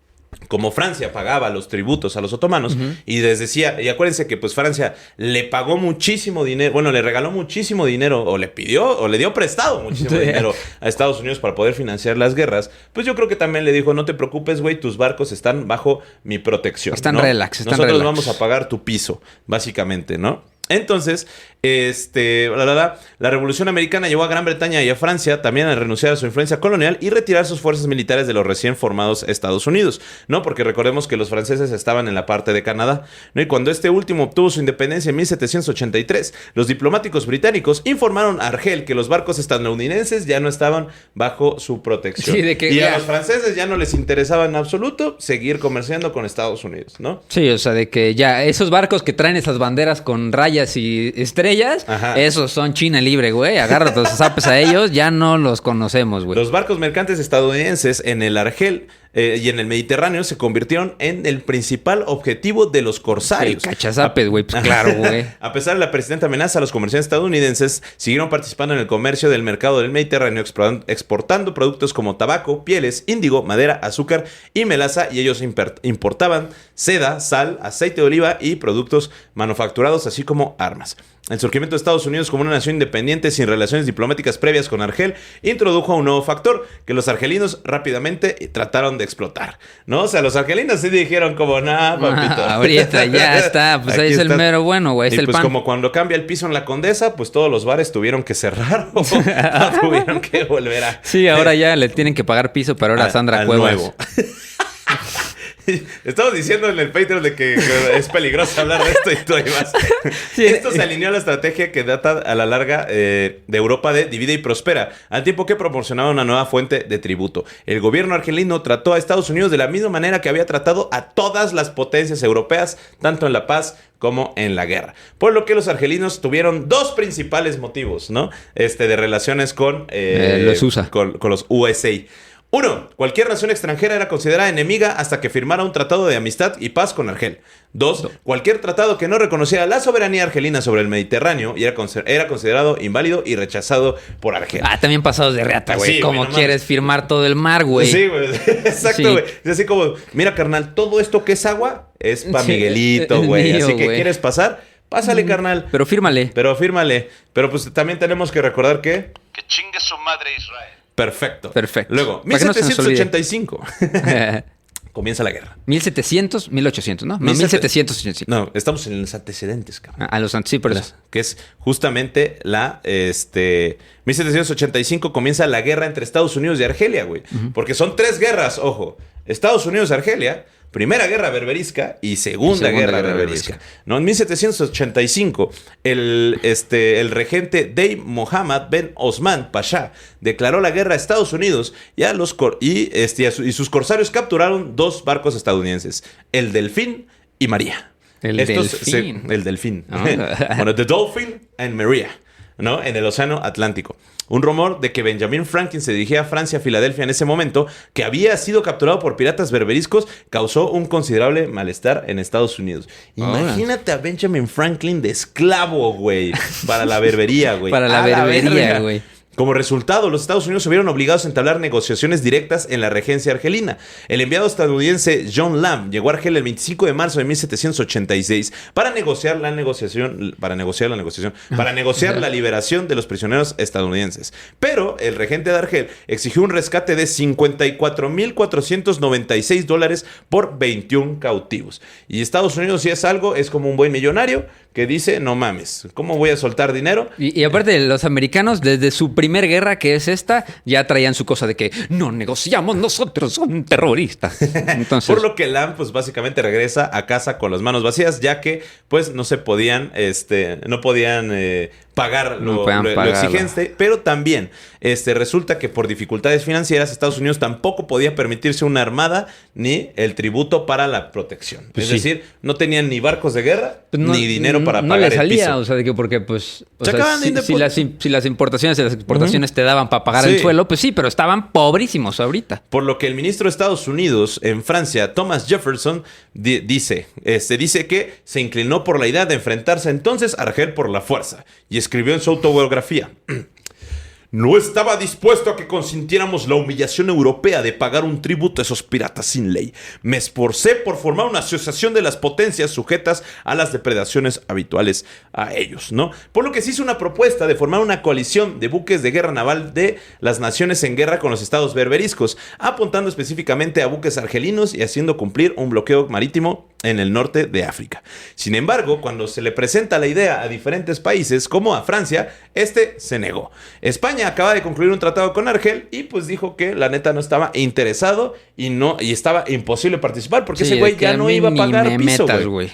como Francia pagaba los tributos a los otomanos, y les decía, y acuérdense que pues Francia le pagó muchísimo dinero, le regaló muchísimo dinero, o le pidió, o le dio prestado muchísimo dinero a Estados Unidos para poder financiar las guerras, pues yo creo que también le dijo, no te preocupes, güey, tus barcos están bajo mi protección. Están ¿no? relax. Nosotros vamos a pagar tu piso, básicamente, ¿no? Entonces, la Revolución Americana llevó a Gran Bretaña y a Francia también a renunciar a su influencia colonial y retirar sus fuerzas militares de los recién formados Estados Unidos, ¿no? Porque recordemos que los franceses estaban en la parte de Canadá, ¿no? Y cuando este último obtuvo su independencia en 1783, los diplomáticos británicos informaron a Argel que los barcos estadounidenses ya no estaban bajo su protección. Sí, a los franceses ya no les interesaba en absoluto seguir comerciando con Estados Unidos, ¿no? Sí, o sea, de que ya esos barcos que traen esas banderas con rayas y estrellas, esos son China libre, güey. Agárrate los zapes a ellos, ya no los conocemos, güey. Los barcos mercantes estadounidenses en el Argel y en el Mediterráneo se convirtieron en el principal objetivo de los corsarios. El cachazapes, güey, pues claro, güey. A pesar de la persistente amenaza, los comerciantes estadounidenses siguieron participando en el comercio del mercado del Mediterráneo, exportando productos como tabaco, pieles, índigo, madera, azúcar y melaza, y ellos importaban seda, sal, aceite de oliva y productos manufacturados, así como armas. El surgimiento de Estados Unidos como una nación independiente sin relaciones diplomáticas previas con Argel introdujo un nuevo factor que los argelinos rápidamente trataron de explotar, ¿no? O sea, los argelinos sí dijeron como, nah, papito. Ahorita ya está, pues ahí es el mero bueno, güey, es el pues pan. Como cuando cambia el piso en la Condesa, pues todos los bares tuvieron que cerrar o tuvieron que volver a... Sí, ahora ya le tienen que pagar piso, pero ahora Sandra Cuevas. Nuevo. Estamos diciendo en el Patreon de que es peligroso hablar de esto y tú ahí vas. Sí, esto se alineó a la estrategia que data a la larga de Europa de divide y prospera, al tiempo que proporcionaba una nueva fuente de tributo. El gobierno argelino trató a Estados Unidos de la misma manera que había tratado a todas las potencias europeas, tanto en la paz como en la guerra. Por lo que los argelinos tuvieron dos principales motivos, ¿no? De relaciones con los USA. Con los USA. 1. Cualquier nación extranjera era considerada enemiga hasta que firmara un tratado de amistad y paz con Argel. 2. Cualquier tratado que no reconociera la soberanía argelina sobre el Mediterráneo era considerado inválido y rechazado por Argel. También pasados de reata, güey. Sí, ¿cómo quieres firmar todo el mar, güey? Sí, güey. Exacto, güey. Sí. Es así como, mira, carnal, todo esto que es agua es para Miguelito, güey. Así que, ¿quieres pasar? Pásale, carnal. Pero fírmale. Pero pues también tenemos que recordar que chingue su madre Israel. Perfecto. Luego, 1785. Comienza la guerra. 1700, 1800, ¿no? 1785. No, estamos en los antecedentes, cabrón. A los sí, por eso. Que es justamente 1785 comienza la guerra entre Estados Unidos y Argelia, güey. Porque son 3 guerras, ojo. Estados Unidos-Argelia, Primera Guerra Berberisca y Segunda Guerra Berberisca. ¿No? En 1785, el regente Dey Mohammed Ben Osman Pasha declaró la guerra a Estados Unidos y sus corsarios capturaron 2 barcos estadounidenses, el Delfín y María. El Delfín. Bueno, The Dolphin and Maria, ¿no? En el Océano Atlántico. Un rumor de que Benjamin Franklin se dirigía a Francia, Filadelfia en ese momento, que había sido capturado por piratas berberiscos, causó un considerable malestar en Estados Unidos. Imagínate a Benjamin Franklin de esclavo, güey, para la berbería, güey. Para la berbería, güey. Como resultado, los Estados Unidos se vieron obligados a entablar negociaciones directas en la regencia argelina. El enviado estadounidense John Lamb llegó a Argel el 25 de marzo de 1786 para negociar la liberación de los prisioneros estadounidenses. Pero el regente de Argel exigió un rescate de $54,496 por 21 cautivos. Y Estados Unidos, si es algo, es como un buen millonario que dice, no mames, ¿cómo voy a soltar dinero? Y aparte, los americanos, desde su primer guerra, que es esta, ya traían su cosa de que no negociamos, nosotros son terroristas. Entonces, por lo que Lamb, pues básicamente regresa a casa con las manos vacías, ya que pues no se podían, no podían pagar lo exigente, pero también resulta que por dificultades financieras Estados Unidos tampoco podía permitirse una armada ni el tributo para la protección. Pues es decir, no tenían ni barcos de guerra ni dinero para pagar el piso. No le salía, o sea, de que porque pues si las importaciones te daban para pagar el suelo, pues sí, pero estaban pobrísimos ahorita. Por lo que el ministro de Estados Unidos en Francia, Thomas Jefferson, dice que se inclinó por la idea de enfrentarse entonces a Argel por la fuerza y escribió en su autobiografía: no estaba dispuesto a que consintiéramos la humillación europea de pagar un tributo a esos piratas sin ley. Me esforcé por formar una asociación de las potencias sujetas a las depredaciones habituales a ellos, ¿no? Por lo que se hizo una propuesta de formar una coalición de buques de guerra naval de las naciones en guerra con los estados berberiscos, apuntando específicamente a buques argelinos y haciendo cumplir un bloqueo marítimo en el norte de África. Sin embargo, cuando se le presenta la idea a diferentes países, como a Francia, se negó. España acaba de concluir un tratado con Argel y pues dijo que la neta no estaba interesado y estaba imposible participar porque ese güey ya no iba a pagar piso, güey.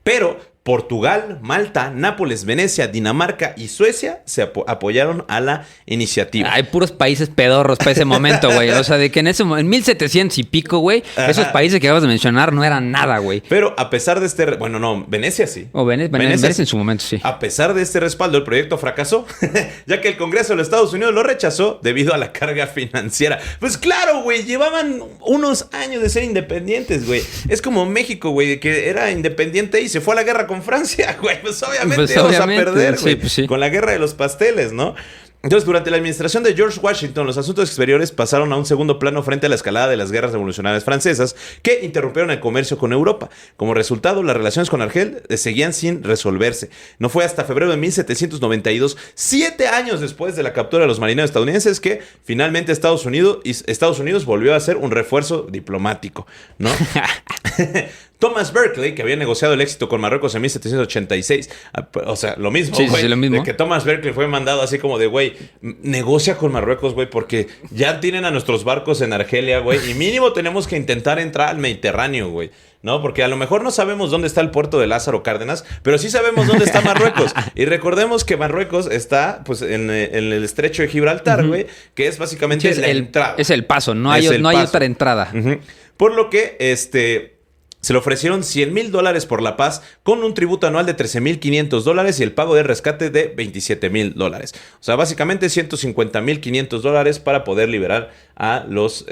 Pero Portugal, Malta, Nápoles, Venecia, Dinamarca y Suecia se apoyaron a la iniciativa. Hay puros países pedorros para ese momento, güey. O sea, de que en 1700 y pico, güey, esos países que acabas de mencionar no eran nada, güey. Pero a pesar de este... Bueno, no, Venecia sí. O Venecia en su momento, sí. A pesar de este respaldo, el proyecto fracasó, ya que el Congreso de los Estados Unidos lo rechazó debido a la carga financiera. Pues claro, güey, llevaban unos años de ser independientes, güey. Es como México, güey, que era independiente y se fue a la guerra con Francia, güey. Pues obviamente vamos a perder, güey. Sí, pues sí. Con la guerra de los pasteles, ¿no? Entonces, durante la administración de George Washington, los asuntos exteriores pasaron a un segundo plano frente a la escalada de las guerras revolucionarias francesas que interrumpieron el comercio con Europa. Como resultado, las relaciones con Argel seguían sin resolverse. No fue hasta febrero de 1792, 7 años después de la captura de los marineros estadounidenses, que finalmente Estados Unidos volvió a hacer un refuerzo diplomático, ¿no? Thomas Berkeley, que había negociado el éxito con Marruecos en 1786, o sea, lo mismo, güey. Sí, lo mismo. De que Thomas Berkeley fue mandado así como de, güey, negocia con Marruecos, güey, porque ya tienen a nuestros barcos en Argelia, güey, y mínimo tenemos que intentar entrar al Mediterráneo, güey, ¿no? Porque a lo mejor no sabemos dónde está el puerto de Lázaro Cárdenas, pero sí sabemos dónde está Marruecos. Y recordemos que Marruecos está, pues, en el estrecho de Gibraltar, güey, que es básicamente sí, la entrada. Es el paso, no hay otra entrada. Por lo que, se le ofrecieron $100,000 por la paz, con un tributo anual de $13,500 y el pago de rescate de $27,000. O sea, básicamente $150,500 para poder liberar a los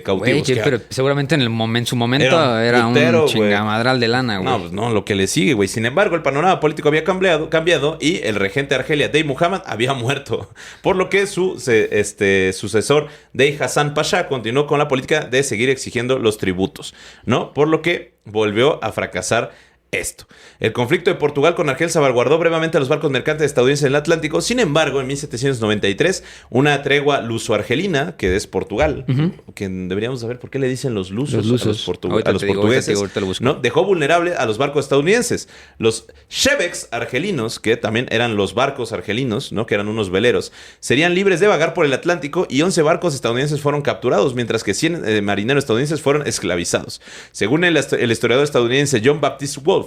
cautivos. Güey, pero seguramente en su momento era un chingamadral de lana, güey. No, pues no, lo que le sigue, güey. Sin embargo, el panorama político había cambiado y el regente de Argelia, Dey Muhammad, había muerto. Por lo que su sucesor, Dey Hassan Pasha, continuó con la política de seguir exigiendo los tributos, ¿no? Por lo que volvió a fracasar esto. El conflicto de Portugal con Argel salvaguardó brevemente a los barcos mercantes estadounidenses en el Atlántico. Sin embargo, en 1793, una tregua luso-argelina, que es Portugal, que deberíamos saber por qué le dicen los lusos. A los portugueses, ¿no? Dejó vulnerable a los barcos estadounidenses. Los shebeks argelinos, que también eran los barcos argelinos, ¿no? Que eran unos veleros, serían libres de vagar por el Atlántico y 11 barcos estadounidenses fueron capturados, mientras que 100 marineros estadounidenses fueron esclavizados. Según el historiador estadounidense John Baptist Wolfe,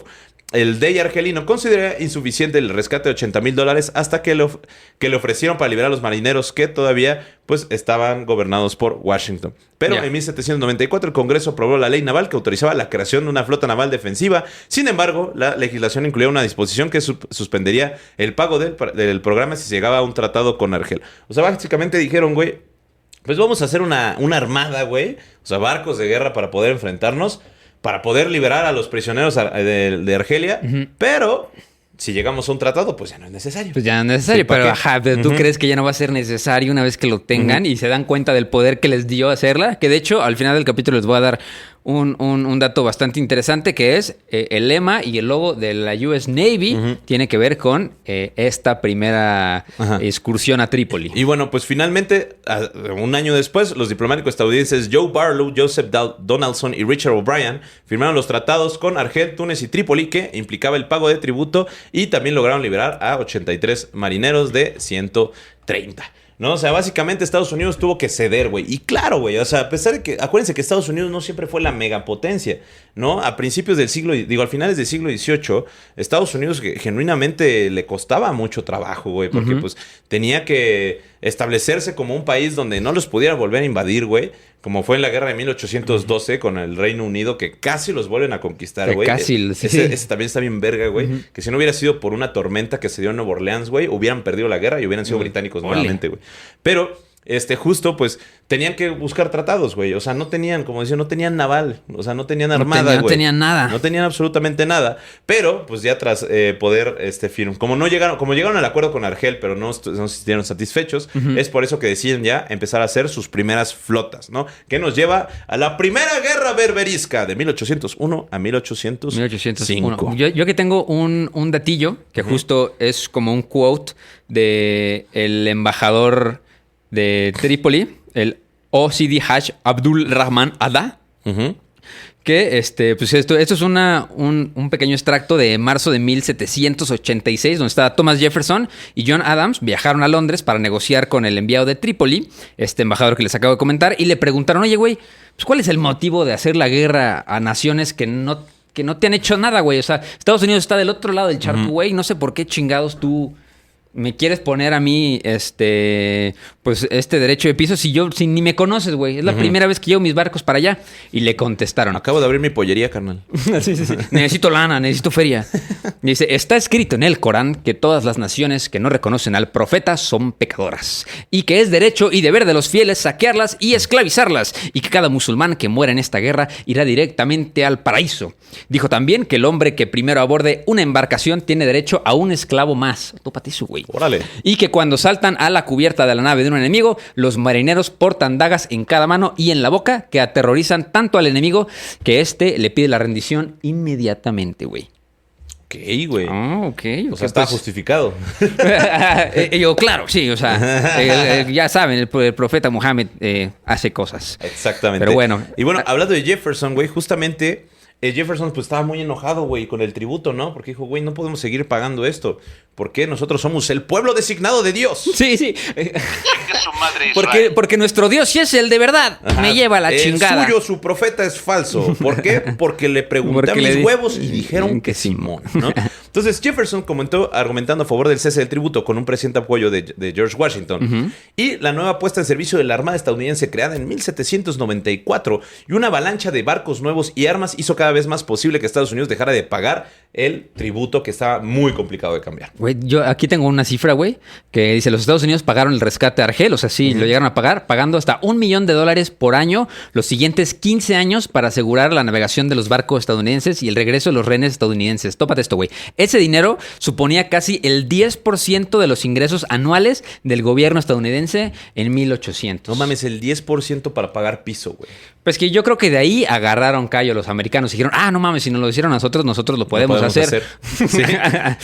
el Dey argelino considera insuficiente el rescate de $80,000 hasta que le ofrecieron para liberar a los marineros que todavía pues estaban gobernados por Washington. Pero en 1794 el Congreso aprobó la ley naval que autorizaba la creación de una flota naval defensiva. Sin embargo, la legislación incluía una disposición que suspendería el pago del programa si se llegaba a un tratado con Argel. O sea, básicamente dijeron, güey, pues vamos a hacer una armada, güey. O sea, barcos de guerra para poder enfrentarnos, para poder liberar a los prisioneros de Argelia, pero si llegamos a un tratado, pues ya no es necesario. Pues ya no es necesario, sí, pero ¿tú crees que ya no va a ser necesario una vez que lo tengan y se dan cuenta del poder que les dio hacerla? Que de hecho, al final del capítulo les voy a dar un dato bastante interesante, que es el lema y el logo de la US Navy tiene que ver con esta primera excursión a Trípoli. Y bueno, pues finalmente, un año después, los diplomáticos estadounidenses Joe Barlow, Joseph Donaldson y Richard O'Brien firmaron los tratados con Argel, Túnez y Trípoli, que implicaba el pago de tributo, y también lograron liberar a 83 marineros de 130. ¿No? O sea, básicamente Estados Unidos tuvo que ceder, güey. Y claro, güey, o sea, a pesar de que, acuérdense que Estados Unidos no siempre fue la megapotencia, ¿no? A principios del siglo, a finales del siglo XVIII, Estados Unidos genuinamente le costaba mucho trabajo, güey, porque pues tenía que establecerse como un país donde no los pudiera volver a invadir, güey, como fue en la guerra de 1812 con el Reino Unido, que casi los vuelven a conquistar, güey. Ese también está bien verga, güey. Que si no hubiera sido por una tormenta que se dio en Nueva Orleans, güey, hubieran perdido la guerra y hubieran sido británicos nuevamente, güey. Pero justo, pues, tenían que buscar tratados, güey. O sea, no tenían, como decía, no tenían naval. O sea, no tenían armada, güey. No tenían nada. No tenían absolutamente nada. Pero, pues, ya tras poder firmar. Como llegaron al acuerdo con Argel, pero no se sintieron satisfechos, es por eso que deciden ya empezar a hacer sus primeras flotas, ¿no? Que nos lleva a la Primera Guerra Berberisca de 1801 a 1805. Yo aquí tengo un datillo que justo es como un quote de el embajador de Trípoli, el OCD Haj Abdul Rahman Adha, que pues esto es un pequeño extracto de marzo de 1786, donde estaba Thomas Jefferson y John Adams, viajaron a Londres para negociar con el enviado de Trípoli, este embajador que les acabo de comentar, y le preguntaron, oye, güey, pues ¿cuál es el motivo de hacer la guerra a naciones que que no te han hecho nada, güey. O sea, Estados Unidos está del otro lado del charco, güey. No sé por qué chingados tú me quieres poner a mí pues este derecho de piso si ni me conoces, güey. Es la primera vez que llevo mis barcos para allá. Y le contestaron. Acabo de abrir mi pollería, carnal. Sí. Necesito lana, necesito feria. Dice, está escrito en el Corán que todas las naciones que no reconocen al profeta son pecadoras. Y que es derecho y deber de los fieles saquearlas y esclavizarlas. Y que cada musulmán que muera en esta guerra irá directamente al paraíso. Dijo también que el hombre que primero aborde una embarcación tiene derecho a un esclavo más. Tópate eso, güey. Órale. Y que cuando saltan a la cubierta de la nave de un enemigo, los marineros portan dagas en cada mano y en la boca que aterrorizan tanto al enemigo que éste le pide la rendición inmediatamente, güey. Ok, güey. Ok. O sea, está justificado. Claro, sí. O sea, ya saben, el profeta Muhammad hace cosas. Exactamente. Pero bueno. Y bueno, hablando de Jefferson, güey, justamente Jefferson pues estaba muy enojado, güey, con el tributo, ¿no? Porque dijo, güey, no podemos seguir pagando esto. Porque nosotros somos el pueblo designado de Dios. Sí. Su madre Israel. Porque nuestro Dios sí es el de verdad. Ajá. Me lleva la chingada. El suyo, su profeta, es falso. ¿Por qué? Porque le pregunté a mis huevos y dijeron que Simón, ¿no? Entonces Jefferson comentó argumentando a favor del cese del tributo con un presidente apoyo de George Washington. Y la nueva puesta en servicio de la Armada estadounidense creada en 1794 y una avalancha de barcos nuevos y armas hizo cada vez más posible que Estados Unidos dejara de pagar el tributo que estaba muy complicado de cambiar. Güey, yo aquí tengo una cifra, güey, que dice, los Estados Unidos pagaron el rescate de Argel, o sea, sí, lo llegaron a pagar, pagando hasta $1 millón por año los siguientes 15 años para asegurar la navegación de los barcos estadounidenses y el regreso de los rehenes estadounidenses. Tópate esto, güey. Ese dinero suponía casi el 10% de los ingresos anuales del gobierno estadounidense en 1800. No mames, el 10% para pagar piso, güey. Pues que yo creo que de ahí agarraron callo los americanos y dijeron, no mames, si nos lo hicieron a nosotros lo podemos hacer. Sí.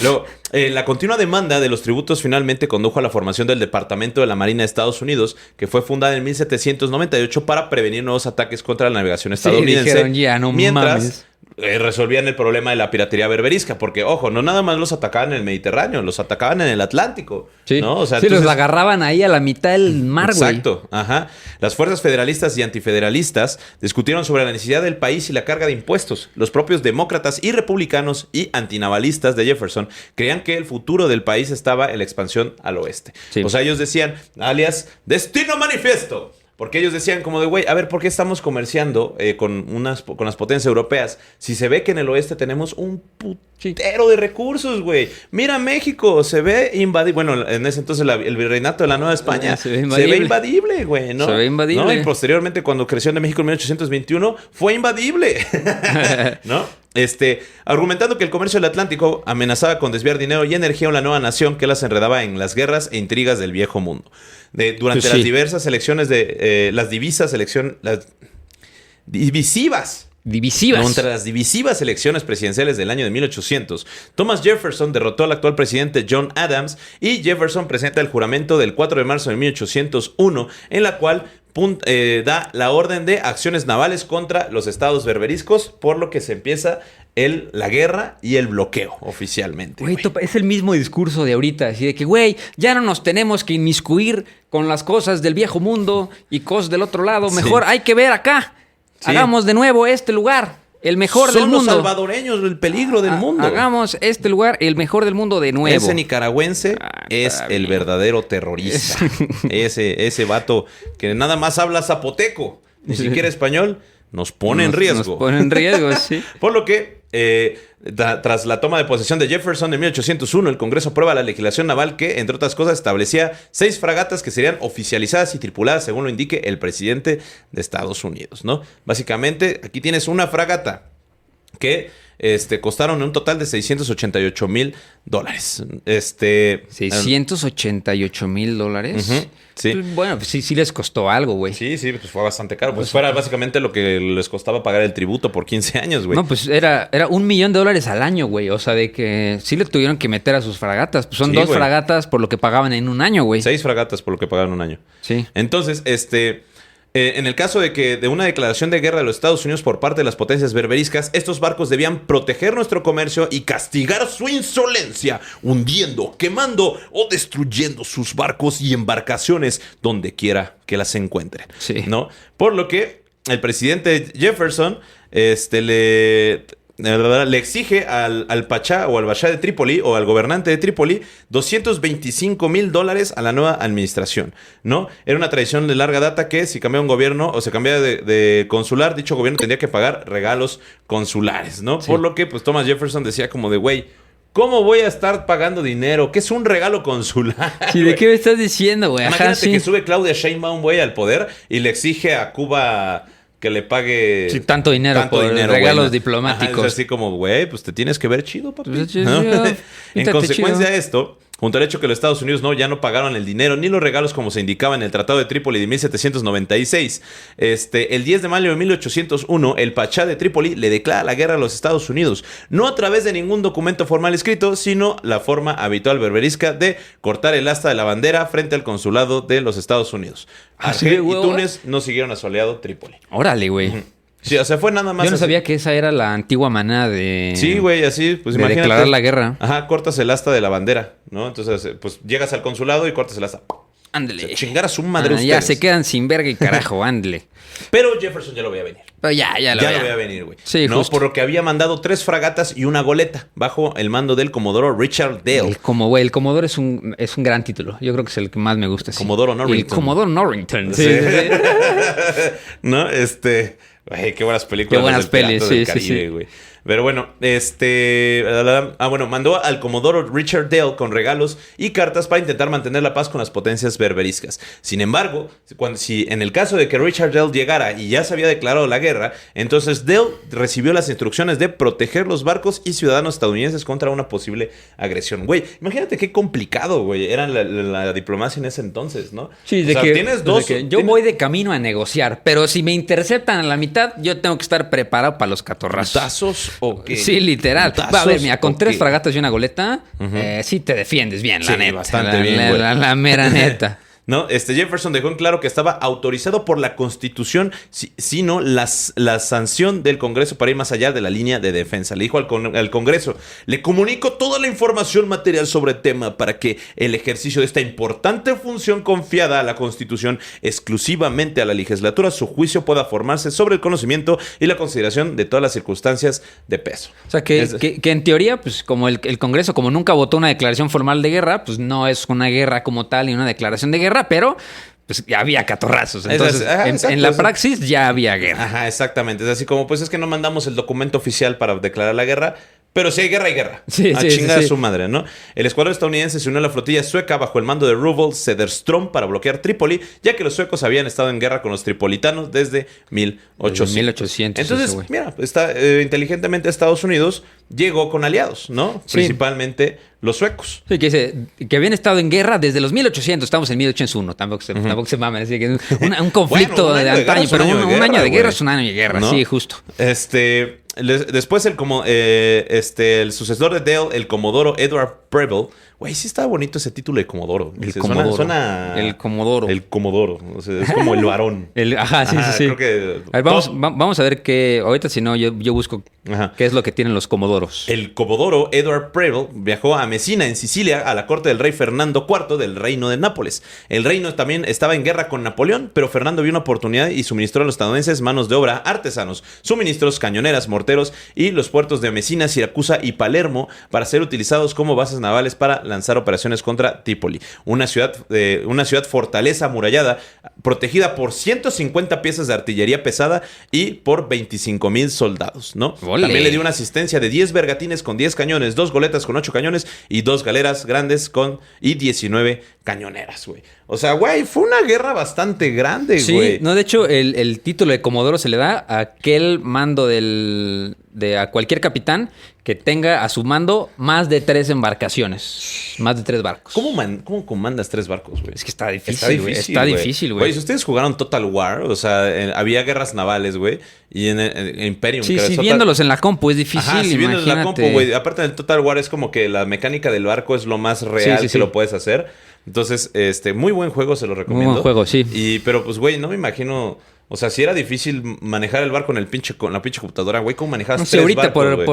Luego, la continua demanda de los tributos finalmente condujo a la formación del Departamento de la Marina de Estados Unidos, que fue fundada en 1798 para prevenir nuevos ataques contra la navegación estadounidense. Dijeron, ya, no mames. Resolvían el problema de la piratería berberisca, porque, ojo, no nada más los atacaban en el Mediterráneo, los atacaban en el Atlántico. Sí, ¿no? O sea, sí, entonces, los agarraban ahí a la mitad del mar, güey. Exacto, ajá. Las fuerzas federalistas y antifederalistas discutieron sobre la necesidad del país y la carga de impuestos. Los propios demócratas y republicanos y antinavalistas de Jefferson creían que el futuro del país estaba en la expansión al oeste. Sí. O sea, ellos decían, alias, destino manifiesto. Porque ellos decían como de, güey, a ver, ¿por qué estamos comerciando con las potencias europeas? Si se ve que en el oeste tenemos un putero de recursos, güey. Mira México, se ve invadible. Bueno, en ese entonces el virreinato de la Nueva España se ve invadible, güey, ¿no? Se ve invadible. ¿No? Y posteriormente, cuando creció de México en 1821, fue invadible, ¿no? Argumentando que el comercio del Atlántico amenazaba con desviar dinero y energía a la nueva nación que las enredaba en las guerras e intrigas del viejo mundo. Durante las diversas elecciones las divisivas. Contra las divisivas elecciones presidenciales del año de 1800, Thomas Jefferson derrotó al actual presidente John Adams y Jefferson presenta el juramento del 4 de marzo de 1801, en la cual da la orden de acciones navales contra los estados berberiscos, por lo que se empieza la guerra y el bloqueo oficialmente. Güey, es el mismo discurso de ahorita, así de que, güey, ya no nos tenemos que inmiscuir con las cosas del viejo mundo y cosas del otro lado. Mejor hay que ver acá. Sí. Hagamos de nuevo este lugar, el mejor del mundo. Son los salvadoreños el peligro del mundo. Hagamos este lugar el mejor del mundo de nuevo. Ese nicaragüense es el verdadero terrorista. ese vato que nada más habla zapoteco, ni siquiera español, nos pone en riesgo. Nos pone en riesgo, sí. Por lo que, tras la toma de posesión de Jefferson en 1801, el Congreso aprueba la legislación naval que, entre otras cosas, establecía 6 fragatas que serían oficializadas y tripuladas según lo indique el presidente de Estados Unidos, ¿no? Básicamente, aquí tienes una fragata que costaron un total de $688,000. $688,000. Sí. Bueno, pues sí les costó algo, güey. Sí, pues fue bastante caro. Pues fuera básicamente lo que les costaba pagar el tributo por 15 años, güey. No, pues era $1 millón al año, güey. O sea, de que sí le tuvieron que meter a sus fragatas. Pues son 2 fragatas por lo que pagaban en un año, güey. 6 fragatas por lo que pagaban en un año. Sí. Entonces, en el caso de una declaración de guerra de los Estados Unidos por parte de las potencias berberiscas, estos barcos debían proteger nuestro comercio y castigar su insolencia, hundiendo, quemando o destruyendo sus barcos y embarcaciones donde quiera que las encuentren. Sí. ¿No? Por lo que el presidente Jefferson le exige al Pachá o al Bachá de Trípoli o al gobernante de Trípoli $225,000 a la nueva administración, ¿no? Era una tradición de larga data que si cambiaba un gobierno o se cambiaba de consular, dicho gobierno tendría que pagar regalos consulares, ¿no? Sí. Por lo que, pues, Thomas Jefferson decía como de, güey, ¿cómo voy a estar pagando dinero? ¿Qué es un regalo consular? Sí, ¿de qué me estás diciendo, güey? Imagínate que sube Claudia Sheinbaum, güey, al poder y le exige a Cuba que le pague tanto dinero por regalos diplomáticos. Ajá, es así como, güey, pues te tienes que ver chido, papi. Pues, ¿no? En consecuencia de esto, junto al hecho que los Estados Unidos ya no pagaron el dinero ni los regalos como se indicaba en el Tratado de Trípoli de 1796, el 10 de mayo de 1801, el Pachá de Trípoli le declara la guerra a los Estados Unidos, no a través de ningún documento formal escrito, sino la forma habitual berberisca de cortar el asta de la bandera frente al consulado de los Estados Unidos. Argel y Túnez no siguieron a su aliado Trípoli. Órale, güey. Uh-huh. Sí, o sea, fue nada más. Yo no sabía que esa era la antigua manera de... Sí, güey, así, pues de imagínate. declarar la guerra. Ajá, cortas el asta de la bandera, ¿no? Entonces, pues llegas al consulado y cortas el asta. Ándale. O sea, chingar a su madre ustedes. Ya se quedan sin verga y carajo, ándale. Pero Jefferson ya lo veía venir. Pero ya lo veía venir, güey. Sí, ¿no? justo. Por lo que había mandado 3 fragatas y una goleta bajo el mando del comodoro Richard Dale. El Comodoro es un gran título. Yo creo que es el que más me gusta. Sí. Comodoro Norrington. El Comodoro Norrington. Sí. ¿No? Güey, qué buenas películas. Qué buenas pelis, del Caribe, güey. Pero bueno, mandó al comodoro Richard Dale con regalos y cartas para intentar mantener la paz con las potencias berberiscas. Sin embargo, si en el caso de que Richard Dale llegara y ya se había declarado la guerra, entonces Dale recibió las instrucciones de proteger los barcos y ciudadanos estadounidenses contra una posible agresión. Güey, imagínate qué complicado, güey, era la diplomacia en ese entonces, ¿no? Sí, yo voy de camino a negociar, pero si me interceptan a la mitad, yo tengo que estar preparado para los catorrazos. Okay. Sí, literal. Va a ver, mira, con 3 fragatas y una goleta, sí te defiendes bien, la neta. Bastante bien, la mera neta. ¿No? Jefferson dejó en claro que estaba autorizado por la Constitución, sino la sanción del Congreso para ir más allá de la línea de defensa. Le dijo al Congreso, le comunico toda la información material sobre el tema para que el ejercicio de esta importante función confiada a la Constitución exclusivamente a la legislatura, su juicio pueda formarse sobre el conocimiento y la consideración de todas las circunstancias de peso. O sea, que en teoría, pues como el Congreso, como nunca votó una declaración formal de guerra, pues no es una guerra como tal ni una declaración de guerra, pero pues ya había catorrazos. Entonces, en la praxis ya había guerra. Ajá, exactamente. Es así como, pues es que no mandamos el documento oficial para declarar la guerra, pero si hay guerra, hay guerra. Sí, chingar a su madre, ¿no? El escuadrón estadounidense se unió a la flotilla sueca bajo el mando de Roald Cederström para bloquear Trípoli, ya que los suecos habían estado en guerra con los tripolitanos desde 1800. Entonces, mira, inteligentemente Estados Unidos llegó con aliados, ¿no? Sí. Principalmente los suecos. Sí, que habían estado en guerra desde los 1800. Estamos en 1801. Tampoco se mamen. Así que un conflicto bueno, de antaño, pero un año de guerra es un año de guerra, ¿no? Sí, justo. Después el sucesor de Dale, el comodoro Edward Preble. Güey, sí está bonito ese título de comodoro. Suena el comodoro. El comodoro. O sea, es como el varón. Sí. Creo que a ver, vamos a ver qué... Ahorita si no, yo busco qué es lo que tienen los comodoros. El comodoro Edward Preble viajó a Messina, en Sicilia, a la corte del rey Fernando IV del reino de Nápoles. El reino también estaba en guerra con Napoleón, pero Fernando vio una oportunidad y suministró a los estadounidenses manos de obra, artesanos, suministros, cañoneras, morteros y los puertos de Messina, Siracusa y Palermo para ser utilizados como bases navales para lanzar operaciones contra Trípoli, una ciudad fortaleza amurallada protegida por 150 piezas de artillería pesada y por 25,000 soldados, ¿no? ¡Ole! También le dio una asistencia de 10 bergatines con 10 cañones, 2 goletas con 8 cañones y 2 galeras grandes y 19 cañoneras, güey. O sea, güey, fue una guerra bastante grande, güey. Sí, no, de hecho, el título de comodoro se le da a aquel mando a cualquier capitán que tenga a su mando más de 3 embarcaciones, más de 3 barcos. ¿Cómo comandas 3 barcos, güey? Es que está difícil, güey. Está difícil, güey. Güey, si ustedes jugaron Total War, o sea, había guerras navales, güey, y en Imperium. Sí, si viéndolos en la compu es difícil, Ajá, si viéndolos en la compu, güey. Aparte del Total War es como que la mecánica del barco es lo más real que lo puedes hacer. Entonces, muy buen juego, se lo recomiendo. Muy buen juego, sí. Pero pues, güey, no me imagino... O sea, si era difícil manejar el barco con la pinche computadora, güey, ¿cómo manejabas no sé, 3 ahorita barcos,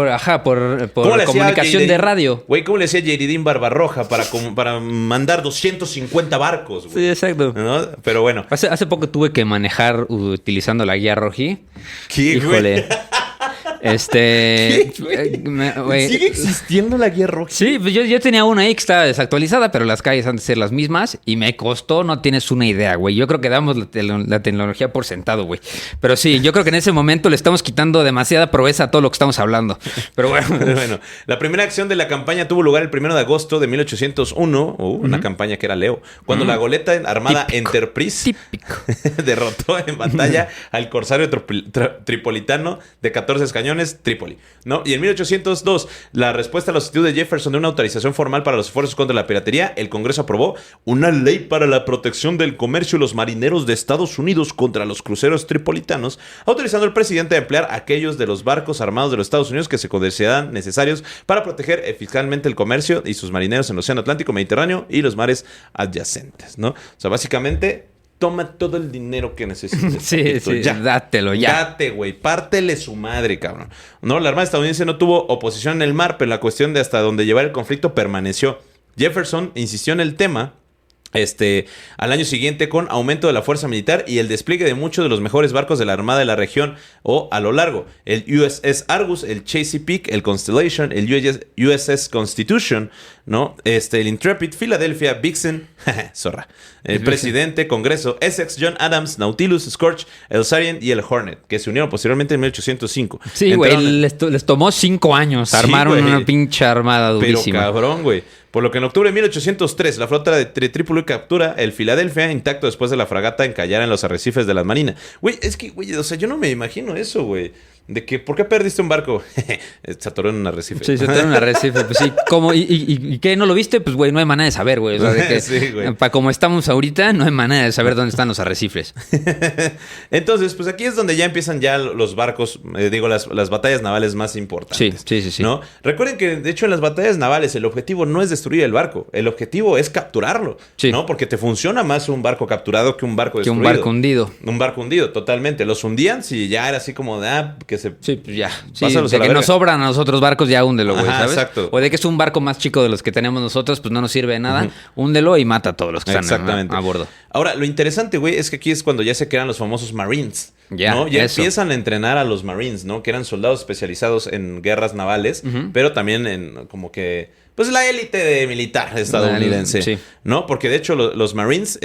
por comunicación de radio. Güey, ¿cómo le decía Yeridín Barbarroja para mandar 250 barcos, güey? Sí, exacto. ¿No? Pero bueno. Hace poco tuve que manejar utilizando la guía Roji. ¿Qué, híjole. ¿Sigue existiendo la guía roja? Sí, pues yo tenía una ahí que estaba desactualizada, pero las calles han de ser las mismas y me costó, no tienes una idea, güey. Yo creo que damos la tecnología por sentado, güey. Pero sí, yo creo que en ese momento le estamos quitando demasiada proeza a todo lo que estamos hablando. Pero bueno. Bueno, la primera acción de la campaña tuvo lugar el 1 de agosto de 1801, una campaña que era Leo, cuando la goleta armada Enterprise derrotó en batalla al corsario tripolitano de 14 cañones, Trípoli, ¿no? Y en 1802, la respuesta a la solicitud de Jefferson de una autorización formal para los esfuerzos contra la piratería, el Congreso aprobó una ley para la protección del comercio y los marineros de Estados Unidos contra los cruceros tripolitanos, autorizando al presidente a emplear aquellos de los barcos armados de los Estados Unidos que se consideraran necesarios para proteger fiscalmente el comercio y sus marineros en el Océano Atlántico, Mediterráneo y los mares adyacentes, ¿no? O sea, básicamente, toma todo el dinero que necesites. Sí, ya. Dátelo, ya. Date, güey. Pártele su madre, cabrón. No, la Armada estadounidense no tuvo oposición en el mar, pero la cuestión de hasta dónde llevar el conflicto permaneció. Jefferson insistió en el tema al año siguiente con aumento de la fuerza militar y el despliegue de muchos de los mejores barcos de la Armada de la región o a lo largo. El USS Argus, el Chesapeake, el Constellation, el USS Constitution, ¿no? El Intrepid, Philadelphia, Vixen, zorra. El presidente, Congreso, Essex, John Adams, Nautilus, Scourge, el Sarient y el Hornet, que se unieron posteriormente en 1805. Sí, güey, les tomó 5 años. Armaron una pinche armada durísima. Pero cabrón, güey. Por lo que en octubre de 1803, la flota de Trípoli captura el Filadelfia intacto después de la fragata encallar en los arrecifes de la Marina. Güey, es que, güey, o sea, yo no me imagino eso, güey. De que, ¿por qué perdiste un barco? Se atoró en un arrecife. Sí, se atoró en un arrecife. Pues sí, ¿cómo? ¿Y qué? ¿No lo viste? Pues, güey, no hay manera de saber, güey. O sea, de que, sí, güey. Para como estamos ahorita, no hay manera de saber dónde están los arrecifes. Entonces, pues aquí es donde ya empiezan ya los barcos, las batallas navales más importantes. Sí. ¿No? Recuerden que, de hecho, en las batallas navales el objetivo no es destruir el barco. El objetivo es capturarlo. Sí. ¿No? Porque te funciona más un barco capturado que un barco destruido. Que un barco hundido. Un barco hundido, totalmente. Los hundían si ya era así como de, Sí, pues ya. Sí, de que nos sobran a nosotros barcos, ya húndelo, güey, ¿sabes? Exacto. O de que es un barco más chico de los que tenemos nosotros, pues no nos sirve de nada. Húndelo y mata a todos los que están a bordo. Ahora, lo interesante, güey, es que aquí es cuando ya se crean los famosos Marines. ¿no? Ya empiezan a entrenar a los Marines, ¿no? Que eran soldados especializados en guerras navales, pero también en como que... Pues la élite de militar estadounidense, sí. ¿No? Porque de hecho los Marines,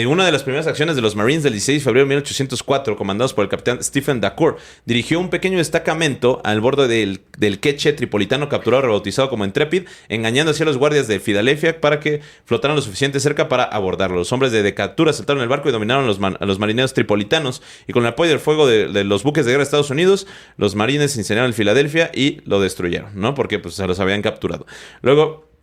una de las primeras acciones de los Marines del 16 de febrero de 1804, comandados por el capitán Stephen Dacour, dirigió un pequeño destacamento al borde del queche tripolitano capturado, rebautizado como Intrepid, engañando así a los guardias de Filadelfia para que flotaran lo suficiente cerca para abordarlo. Los hombres de captura saltaron el barco y dominaron a los marineros tripolitanos, y con el apoyo del fuego de los buques de guerra de Estados Unidos, los marines incendiaron el Filadelfia y lo destruyeron, ¿no? Porque pues se los habían capturado. Luego...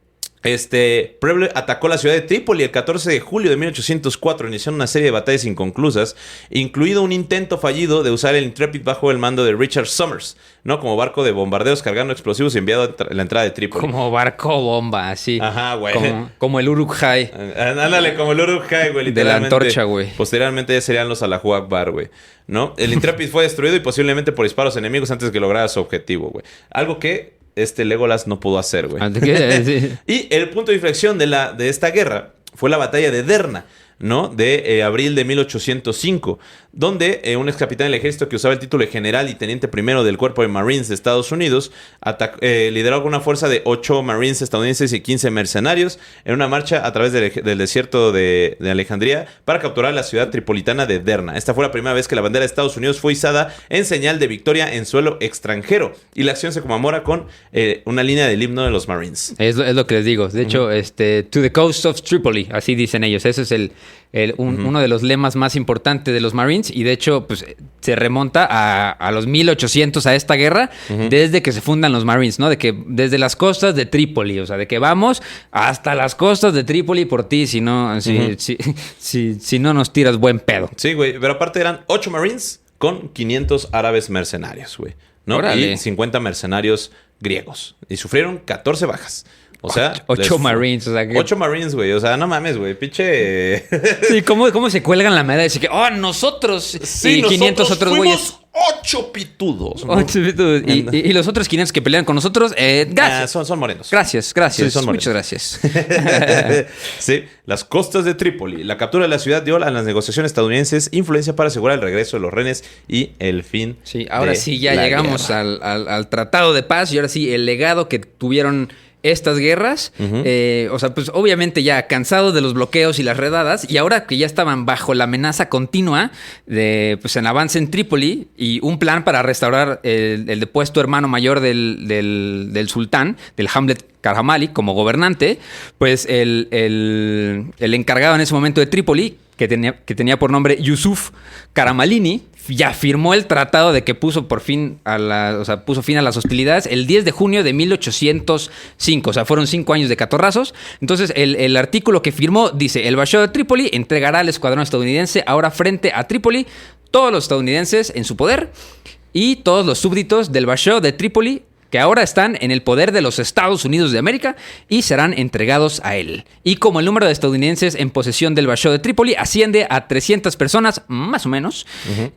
Preble atacó la ciudad de Trípoli el 14 de julio de 1804, iniciando una serie de batallas inconclusas, incluido un intento fallido de usar el Intrepid bajo el mando de Richard Summers, ¿no? Como barco de bombardeos cargando explosivos y enviado a la entrada de Trípoli. Como barco bomba, así. Ajá, güey. Como el Uruk-hai. Ándale, como el Uruk-hai, güey. De la antorcha, güey. Posteriormente ya serían los Allahu Akbar, güey, ¿no? El Intrepid fue destruido y posiblemente por disparos enemigos antes de que lograra su objetivo, güey. Algo que Legolas no pudo hacer, güey. Sí. Y el punto de inflexión de esta guerra fue la batalla de Derna, ¿no? De abril de 1805, donde un ex capitán del ejército que usaba el título de general y teniente primero del cuerpo de Marines de Estados Unidos lideró una fuerza de 8 Marines estadounidenses y 15 mercenarios en una marcha a través del desierto de Alejandría para capturar la ciudad tripolitana de Derna. Esta fue la primera vez que la bandera de Estados Unidos fue izada en señal de victoria en suelo extranjero, y la acción se conmemora con una línea del himno de los Marines. Es lo que les digo. De hecho, to the coast of Tripoli, así dicen ellos. Ese es uno de los lemas más importantes de los Marines, y de hecho pues se remonta a los 1800 a esta guerra, desde que se fundan los Marines, ¿no? De que desde las costas de Trípoli, o sea, de que vamos hasta las costas de Trípoli por ti, si no nos tiras buen pedo. Sí, güey, pero aparte eran 8 Marines con 500 árabes mercenarios, güey, ¿no? Órale. Y 50 mercenarios griegos, y sufrieron 14 bajas. O sea, 8 Marines, o sea que... 8 Marines, güey. O sea, no mames, güey. Pinche... Sí, ¿cómo se cuelgan la medalla? Decir que, nosotros. Sí, y 500 otros güeyes. 8 pitudos. ¿No? 8 pitudos. Y los otros 500 que pelean con nosotros, gracias. Son morenos. Gracias. Sí, son morenos. Muchas gracias. Sí, las costas de Trípoli. La captura de la ciudad dio a las negociaciones estadounidenses influencia para asegurar el regreso de los rehenes y el fin. Sí, ahora sí ya llegamos al tratado de paz y ahora sí el legado que tuvieron estas guerras, o sea, pues obviamente ya cansados de los bloqueos y las redadas, y ahora que ya estaban bajo la amenaza continua de, pues, en avance en Trípoli y un plan para restaurar el depuesto hermano mayor del sultán, del Hamlet Karhamali, como gobernante, pues el encargado en ese momento de Trípoli, que tenía por nombre Yusuf Karamalini, ya firmó el tratado de que puso fin a las hostilidades el 10 de junio de 1805. O sea, fueron 5 años de catorrazos. Entonces, el artículo que firmó dice: el Basho de Trípoli entregará al escuadrón estadounidense ahora frente a Trípoli todos los estadounidenses en su poder y todos los súbditos del Basho de Trípoli que ahora están en el poder de los Estados Unidos de América y serán entregados a él. Y como el número de estadounidenses en posesión del Basho de Trípoli asciende a 300 personas, más o menos,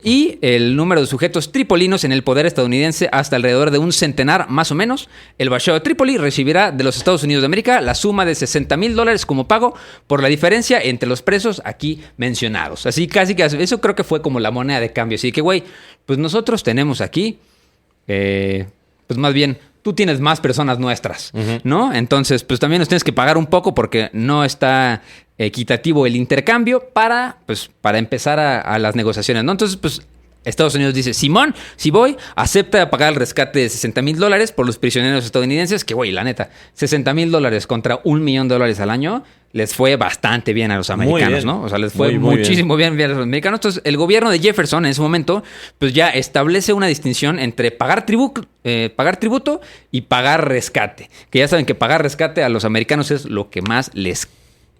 y el número de sujetos tripolinos en el poder estadounidense hasta alrededor de un centenar, más o menos, el Basho de Trípoli recibirá de los Estados Unidos de América la suma de $60,000 como pago por la diferencia entre los presos aquí mencionados. Así casi que eso creo que fue como la moneda de cambio. Así que, güey, pues nosotros tenemos aquí... pues más bien, tú tienes más personas nuestras, ¿no? Entonces, pues también nos tienes que pagar un poco porque no está equitativo el intercambio para empezar a las negociaciones, ¿no? Entonces, pues Estados Unidos dice: Simón, si voy, acepta pagar el rescate de $60,000 por los prisioneros estadounidenses, que, güey, la neta, $60,000 contra $1,000,000 al año les fue bastante bien a los americanos, ¿no? O sea, les fue muchísimo bien a los americanos. Entonces, el gobierno de Jefferson en ese momento, pues ya establece una distinción entre pagar tributo y pagar rescate. Que ya saben que pagar rescate a los americanos es lo que más les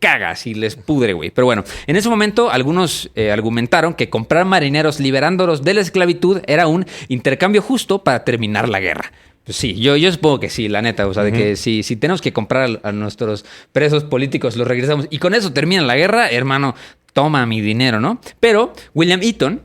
cagas y les pudre, güey. Pero bueno, en ese momento algunos argumentaron que comprar marineros liberándolos de la esclavitud era un intercambio justo para terminar la guerra. Pues sí, yo supongo que sí, la neta. O sea, de que si tenemos que comprar a nuestros presos políticos, los regresamos y con eso termina la guerra, hermano, toma mi dinero, ¿no? Pero William Eaton,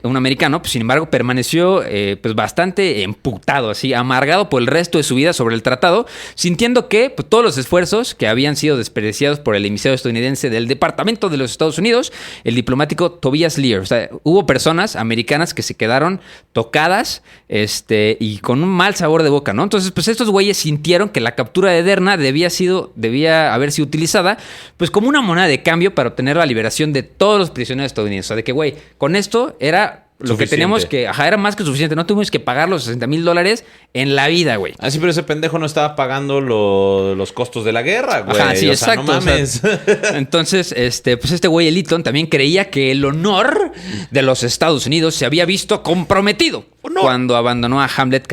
un americano, pues sin embargo permaneció pues bastante emputado, así, amargado por el resto de su vida sobre el tratado, sintiendo que pues, todos los esfuerzos que habían sido desperdiciados por el emisario estadounidense del Departamento de los Estados Unidos, el diplomático Tobias Lear. O sea, hubo personas americanas que se quedaron tocadas y con un mal sabor de boca, ¿no? Entonces, pues estos güeyes sintieron que la captura de Derna debía haber sido utilizada pues como una moneda de cambio para obtener la liberación de todos los prisioneros estadounidenses. O sea, de que, güey, con esto era lo suficiente. Que teníamos que... era más que suficiente. No tuvimos que pagar los $60,000 en la vida, güey. Ah, sí, pero ese pendejo no estaba pagando los costos de la guerra, güey. Ajá, sí, exacto. No mames. O sea, entonces, pues este güey, el Eaton, también creía que el honor de los Estados Unidos se había visto comprometido cuando abandonó a Hamlet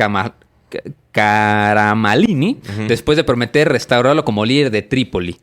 Karamalini después de prometer restaurarlo como líder de Trípoli.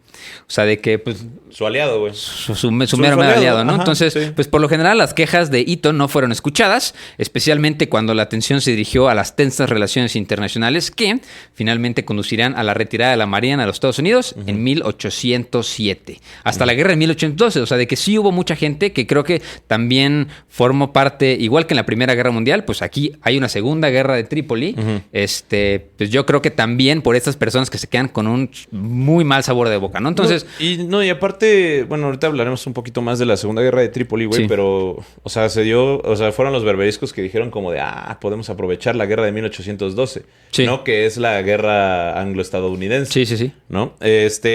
O sea, de que, pues... Su aliado, güey. Su mero aliado, ¿no? Ajá, entonces, sí. Pues por lo general las quejas de Eaton no fueron escuchadas, especialmente cuando la atención se dirigió a las tensas relaciones internacionales que finalmente conducirían a la retirada de la Marina de los Estados Unidos en 1807. Hasta la guerra de 1812. O sea, de que sí hubo mucha gente que creo que también formó parte, igual que en la Primera Guerra Mundial, pues aquí hay una Segunda Guerra de Trípoli. Pues yo creo que también por estas personas que se quedan con un muy mal sabor de boca, ¿no? Entonces... y aparte, bueno, ahorita hablaremos un poquito más de la Segunda Guerra de Trípoli, güey, sí. Pero, o sea, fueron los berberiscos que dijeron como de, podemos aprovechar la guerra de 1812, sí. ¿No? Que es la guerra anglo-estadounidense. Sí. ¿No?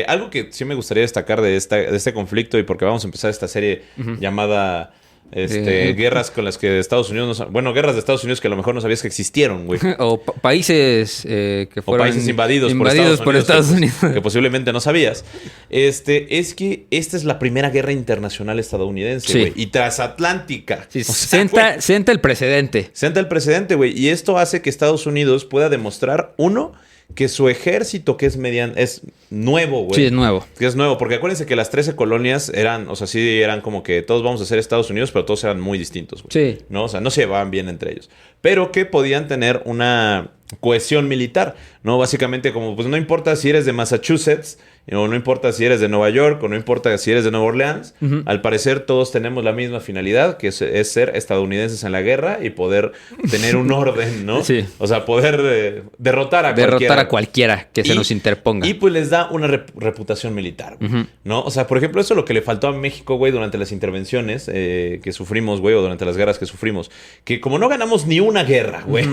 Algo que sí me gustaría destacar de este conflicto y porque vamos a empezar esta serie llamada... guerras con las que Estados Unidos guerras de Estados Unidos que a lo mejor no sabías que existieron, güey. O países que fueron países invadidos por Estados Unidos que posiblemente no sabías. Es que esta es la primera guerra internacional estadounidense, güey, y transatlántica. Sí, senta el precedente. Senta el precedente, güey, y esto hace que Estados Unidos pueda demostrar, que su ejército, que es nuevo, güey. Sí, es nuevo. Que es nuevo, porque acuérdense que las 13 colonias eran como que todos vamos a ser Estados Unidos, pero todos eran muy distintos, güey. Sí. ¿No? O sea, no se llevaban bien entre ellos. Pero que podían tener una cohesión militar, ¿no? Básicamente como, pues no importa si eres de Massachusetts, o no importa si eres de Nueva York, o no importa si eres de Nueva Orleans, al parecer todos tenemos la misma finalidad, que es ser estadounidenses en la guerra y poder tener un orden, ¿no? Sí. O sea, poder derrotar a cualquiera que se nos interponga. Y pues les da una reputación militar, ¿no? O sea, por ejemplo, eso es lo que le faltó a México, güey, durante las intervenciones que sufrimos, güey, o durante las guerras que sufrimos. Que como no ganamos ni una guerra, güey...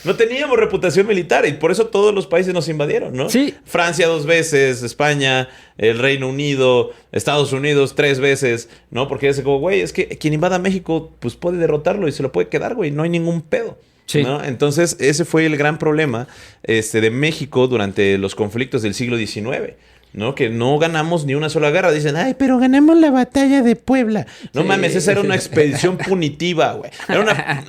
No teníamos reputación militar y por eso todos los países nos invadieron, ¿no? Sí. Francia 2 veces, España, el Reino Unido, Estados Unidos 3 veces, ¿no? Porque es como, güey, es que quien invada México, pues puede derrotarlo y se lo puede quedar, güey. No hay ningún pedo. Sí. ¿No? Entonces, ese fue el gran problema de México durante los conflictos del siglo XIX. ¿No? Que no ganamos ni una sola guerra. Dicen, ay, pero ganamos la batalla de Puebla. No mames, esa era una expedición punitiva, güey.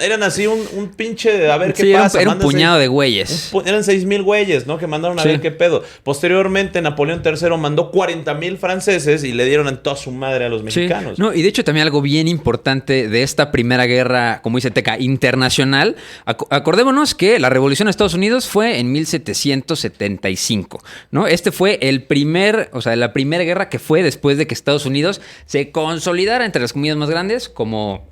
Eran así un pinche, a ver qué pasa. Era un puñado de güeyes. Eran 6,000 güeyes, ¿no? Que mandaron a ver qué pedo. Posteriormente, Napoleón III mandó 40,000 franceses y le dieron en toda su madre a los mexicanos. Sí. No, y de hecho también algo bien importante de esta primera guerra, como dice Teca, internacional. Acordémonos que la revolución de Estados Unidos fue en 1775, ¿no? Este fue la primera guerra que fue después de que Estados Unidos se consolidara entre las comunidades más grandes como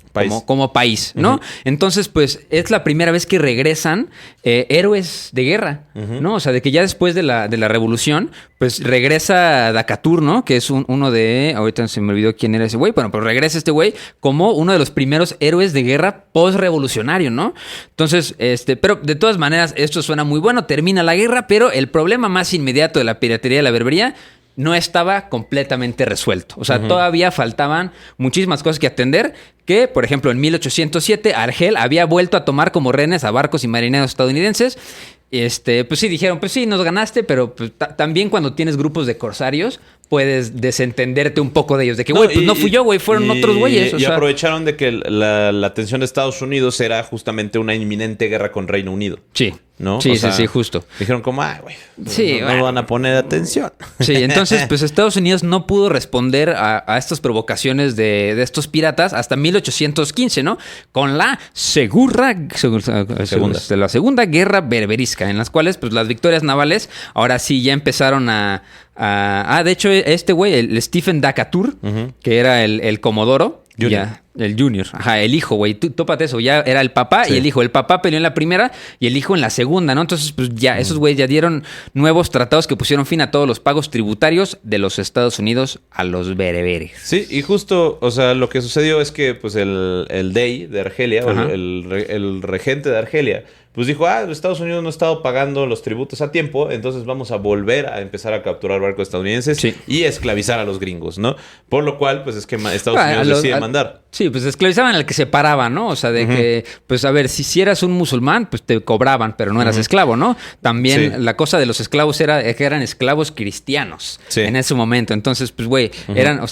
país, ¿no? Entonces, pues, es la primera vez que regresan héroes de guerra, ¿no? O sea, de que ya después de la revolución, pues, regresa Decatur, ¿no? Que es uno de... Ahorita se me olvidó quién era ese güey. Bueno, pues regresa este güey como uno de los primeros héroes de guerra post-revolucionario, ¿no? Entonces, pero de todas maneras, esto suena muy bueno. Termina la guerra, pero el problema más inmediato de la piratería y la berbería no estaba completamente resuelto. O sea, todavía faltaban muchísimas cosas que atender, que, por ejemplo, en 1807 Argel había vuelto a tomar como rehenes a barcos y marineros estadounidenses. Pues sí, dijeron, pues sí, nos ganaste, pero pues, también cuando tienes grupos de corsarios, puedes desentenderte un poco de ellos. De que, güey, pues no fui yo, güey, fueron otros güeyes. Y aprovecharon de que la atención de Estados Unidos era justamente una inminente guerra con Reino Unido. Sí. ¿No? Sí, sí, justo. Dijeron como, güey, sí, no van a poner atención. Sí, entonces, pues Estados Unidos no pudo responder a estas provocaciones de estos piratas hasta 1815, ¿no? Con la la Segunda Guerra Berberisca, en las cuales, pues, las victorias navales ahora sí ya empezaron de hecho, este güey, el Stephen Decatur, que era el Comodoro, ya, el Junior, el hijo, güey, tópate eso, ya era el papá y el hijo. El papá peleó en la primera y el hijo en la segunda, ¿no? Entonces, pues ya, esos güeyes ya dieron nuevos tratados que pusieron fin a todos los pagos tributarios de los Estados Unidos a los bereberes. Sí, y justo, o sea, lo que sucedió es que, pues, el Dey de Argelia, o el regente de Argelia, pues dijo, Estados Unidos no ha estado pagando los tributos a tiempo, entonces vamos a volver a empezar a capturar barcos estadounidenses y esclavizar a los gringos, ¿no? Por lo cual, pues es que Estados Unidos decide mandar. Sí, pues esclavizaban al que se paraba, ¿no? O sea, de que, pues a ver, si eras un musulmán, pues te cobraban, pero no eras esclavo, ¿no? También la cosa de los esclavos era que eran esclavos cristianos en ese momento. Entonces, pues, güey,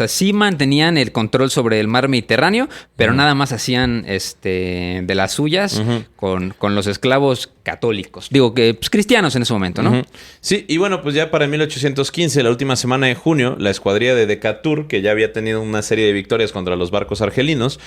sí mantenían el control sobre el mar Mediterráneo, pero nada más hacían de las suyas con los esclavos católicos. Digo que pues, cristianos en ese momento, ¿no? Sí, y bueno, pues ya para 1815, la última semana de junio, la escuadrilla de Decatur, que ya había tenido una serie de victorias contra los barcos argelinos,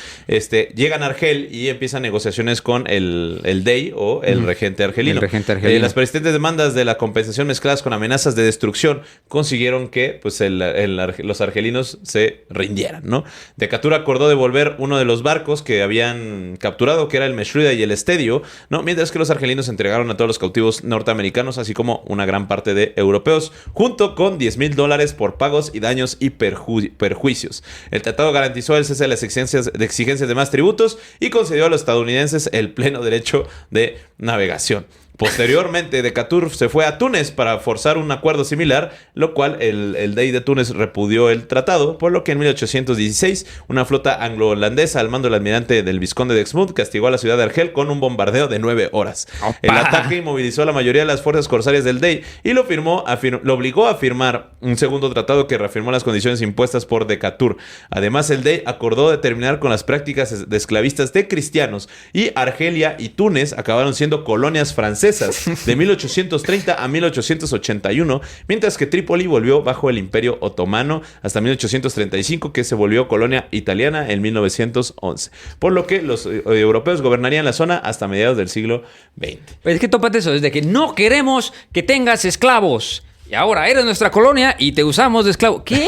llegan a Argel y empiezan negociaciones con el Dey o el regente argelino. Las persistentes demandas de la compensación mezcladas con amenazas de destrucción consiguieron que pues, los argelinos se rindieran, ¿no? Decatur acordó devolver uno de los barcos que habían capturado, que era el Meshruda y el Estedio, ¿no? Mientras que los argelinos entregaron a todos los cautivos norteamericanos, así como una gran parte de europeos, junto con $10,000 por pagos y daños y perjuicios. El tratado garantizó el cese de las exigencias de más tributos y concedió a los estadounidenses el pleno derecho de navegación. Posteriormente, Decatur se fue a Túnez para forzar un acuerdo similar, lo cual el Dey de Túnez repudió el tratado, por lo que en 1816 una flota anglo-holandesa al mando del almirante del vizconde de Exmouth castigó a la ciudad de Argel con un bombardeo de 9 horas. ¡Opa! El ataque inmovilizó a la mayoría de las fuerzas corsarias del Dey y lo obligó a firmar un segundo tratado que reafirmó las condiciones impuestas por Decatur. Además, el Dey acordó de terminar con las prácticas de esclavistas de cristianos y Argelia y Túnez acabaron siendo colonias francesas francesas de 1830 a 1881, mientras que Trípoli volvió bajo el Imperio Otomano hasta 1835, que se volvió colonia italiana en 1911. Por lo que los europeos gobernarían la zona hasta mediados del siglo XX. Pues es que tópate eso, es de que no queremos que tengas esclavos. Y ahora eres nuestra colonia y te usamos de esclavo. ¿Qué?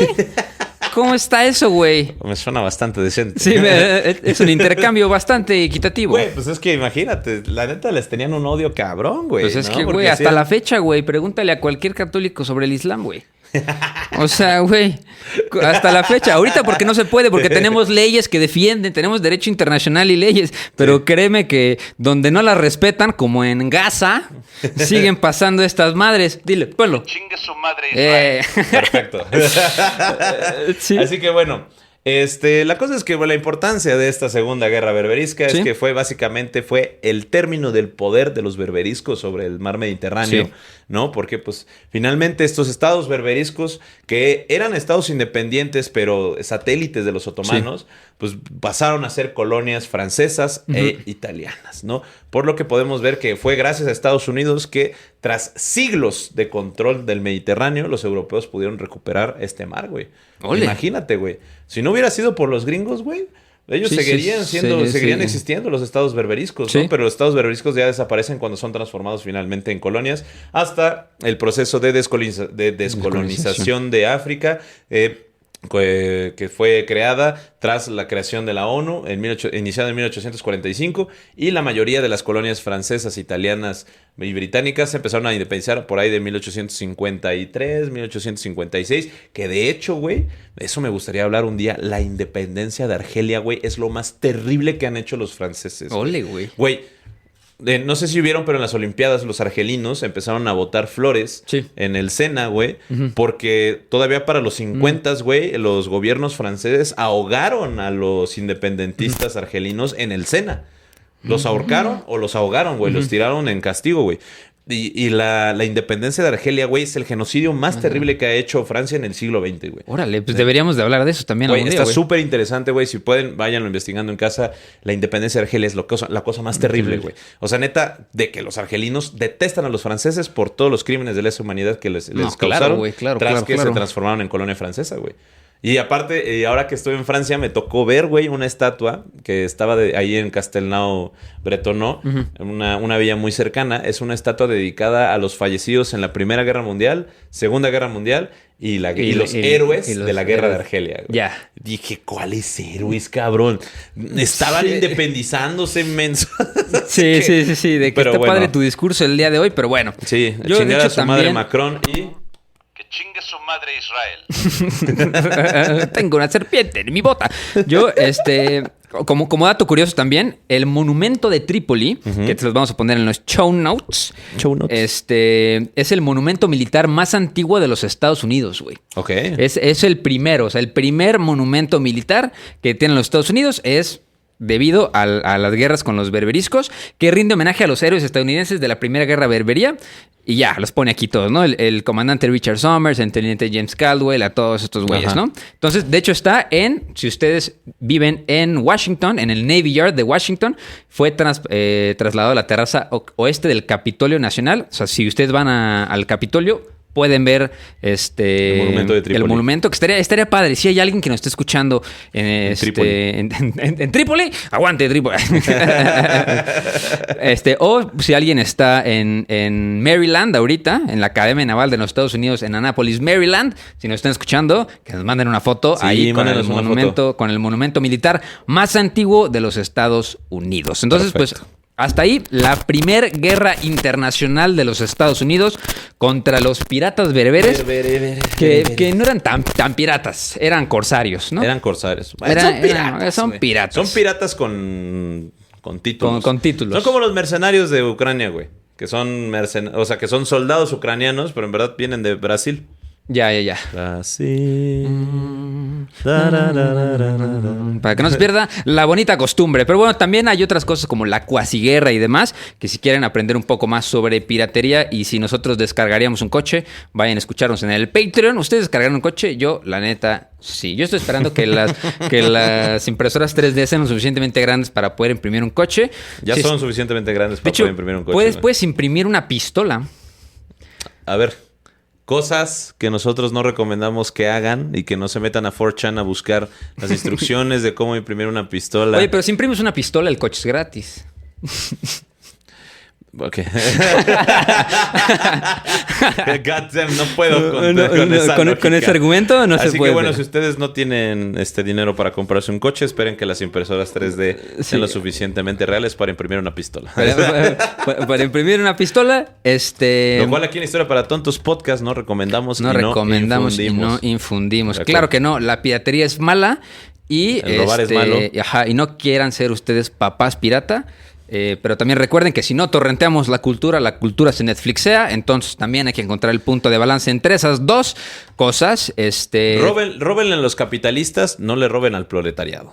¿Cómo está eso, güey? Me suena bastante decente. Sí, es un intercambio bastante equitativo. Güey, pues es que imagínate, la neta les tenían un odio cabrón, güey. Pues es ¿no? que, Porque güey, hasta la fecha, güey, pregúntale a cualquier católico sobre el Islam, güey. O sea, güey, hasta la fecha. Ahorita porque no se puede, porque tenemos leyes que defienden, tenemos derecho internacional y leyes. Pero sí, créeme que donde no las respetan, como en Gaza, siguen pasando estas madres. Dile, ponlo. Chingue su madre Israel. Perfecto. Sí. Así que bueno, la cosa es que la importancia de esta segunda guerra berberisca es que fue el término del poder de los berberiscos sobre el mar Mediterráneo, ¿no? Porque pues finalmente estos estados berberiscos, que eran estados independientes pero satélites de los otomanos, pues pasaron a ser colonias francesas e italianas, ¿no? Por lo que podemos ver que fue gracias a Estados Unidos que tras siglos de control del Mediterráneo, los europeos pudieron recuperar este mar, güey. Ole. Imagínate, güey. Si no hubiera sido por los gringos, güey, ellos seguirían existiendo los estados berberiscos, ¿no? Pero los estados berberiscos ya desaparecen cuando son transformados finalmente en colonias hasta el proceso de descolonización de África, que fue creada tras la creación de la ONU, iniciada en 1845, y la mayoría de las colonias francesas, italianas y británicas se empezaron a independizar por ahí de 1853, 1856, que de hecho, güey, de eso me gustaría hablar un día, la independencia de Argelia, güey, es lo más terrible que han hecho los franceses. Ole, güey. Güey. No sé si vieron, pero en las Olimpiadas los argelinos empezaron a botar flores en el Sena, güey, porque todavía para los 50, güey, los gobiernos franceses ahogaron a los independentistas argelinos en el Sena. Los ahorcaron o los ahogaron, güey, los tiraron en castigo, güey. Y la independencia de Argelia, güey, es el genocidio más terrible que ha hecho Francia en el siglo XX, güey. Órale, pues deberíamos de hablar de eso también algún día, está súper interesante, güey. Si pueden, váyanlo investigando en casa. La independencia de Argelia es la cosa más terrible, güey. O sea, neta, de que los argelinos detestan a los franceses por todos los crímenes de lesa humanidad que les causaron. Tras que se transformaron en colonia francesa, güey. Y aparte, ahora que estoy en Francia, me tocó ver, güey, una estatua que estaba ahí en Castelnau-Bretonneux, una villa muy cercana. Es una estatua dedicada a los fallecidos en la Primera Guerra Mundial, Segunda Guerra Mundial y los héroes de la Guerra de Argelia. Ya. Dije, ¿cuáles héroes, cabrón? Estaban independizándose, menso. Sí. De que está padre tu discurso el día de hoy, pero bueno. Sí, chingar a su madre Macron y... Chingue su madre Israel. Tengo una serpiente en mi bota. Yo, como dato curioso también, el monumento de Trípoli, que te los vamos a poner en los show notes, es el monumento militar más antiguo de los Estados Unidos, güey. Ok. Es el primero, o sea, el primer monumento militar que tienen los Estados Unidos es debido a las guerras con los berberiscos, que rinde homenaje a los héroes estadounidenses de la Primera Guerra Berbería. Y ya, los pone aquí todos, ¿no? El comandante Richard Somers, el teniente James Caldwell, a todos estos güeyes, ¿no? Entonces, de hecho, si ustedes viven en Washington, en el Navy Yard de Washington, fue trasladado a la terraza oeste del Capitolio Nacional. O sea, si ustedes van al Capitolio, pueden ver el monumento de Trípoli. El monumento, que estaría padre. Si hay alguien que nos esté escuchando en Trípoli, aguante Trípoli. O si alguien está en Maryland ahorita, en la Academia Naval de los Estados Unidos en Annapolis, Maryland, si nos están escuchando, que nos manden una foto ahí con el monumento militar más antiguo de los Estados Unidos. Entonces, pues... Hasta ahí, la primera guerra internacional de los Estados Unidos contra los piratas bereberes, que no eran tan piratas, eran corsarios, ¿no? Eran corsarios. Son piratas. Son piratas con títulos. Con títulos. Son como los mercenarios de Ucrania, güey. Que son que son soldados ucranianos, pero en verdad vienen de Brasil. Ya. Brasil. Para que no se pierda la bonita costumbre. Pero bueno, también hay otras cosas como la cuasiguerra y demás, que si quieren aprender un poco más sobre piratería y si nosotros descargaríamos un coche, vayan a escucharnos en el Patreon. ¿Ustedes descargaron un coche? Yo, la neta, sí. Yo estoy esperando que las impresoras 3D sean lo suficientemente grandes para poder imprimir un coche. Ya Sí, son suficientemente grandes para poder imprimir un coche. Puedes imprimir una pistola. A ver, cosas que nosotros no recomendamos que hagan y que no se metan a 4chan a buscar las instrucciones de cómo imprimir una pistola. Oye, pero si imprimes una pistola, el coche es gratis. Ok. Goddamn, no puedo con ese argumento no se puede. Así que bueno, si ustedes no tienen dinero para comprarse un coche, esperen que las impresoras 3D sean lo suficientemente reales para imprimir una pistola. Para imprimir una pistola, Lo cual aquí en Historia para Tontos Podcast no recomendamos y no infundimos. Claro que no, la piratería es mala y el robar es malo. Ajá, y no quieran ser ustedes papás pirata. Pero también recuerden que si no torrenteamos la cultura se Netflixea. Entonces también hay que encontrar el punto de balance entre esas dos cosas. Róbenle a los capitalistas, no le roben al proletariado.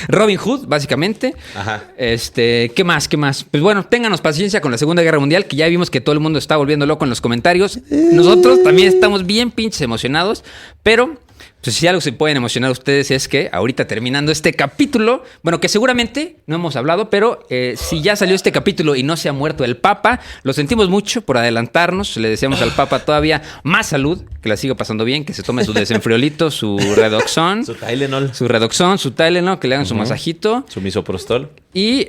Robin Hood, básicamente. Ajá. ¿Qué más? Pues bueno, ténganos paciencia con la Segunda Guerra Mundial, que ya vimos que todo el mundo está volviendo loco en los comentarios. Nosotros también estamos bien pinches emocionados, pero pues si algo se pueden emocionar ustedes es que ahorita terminando este capítulo, bueno, que seguramente no hemos hablado, pero si ya salió este capítulo y no se ha muerto el Papa, lo sentimos mucho por adelantarnos. Le deseamos al Papa todavía más salud, que la siga pasando bien, que se tome su desenfriolito, su Redoxon. Su Tylenol. Su Redoxon, su Tylenol, que le hagan su masajito. Su misoprostol. Y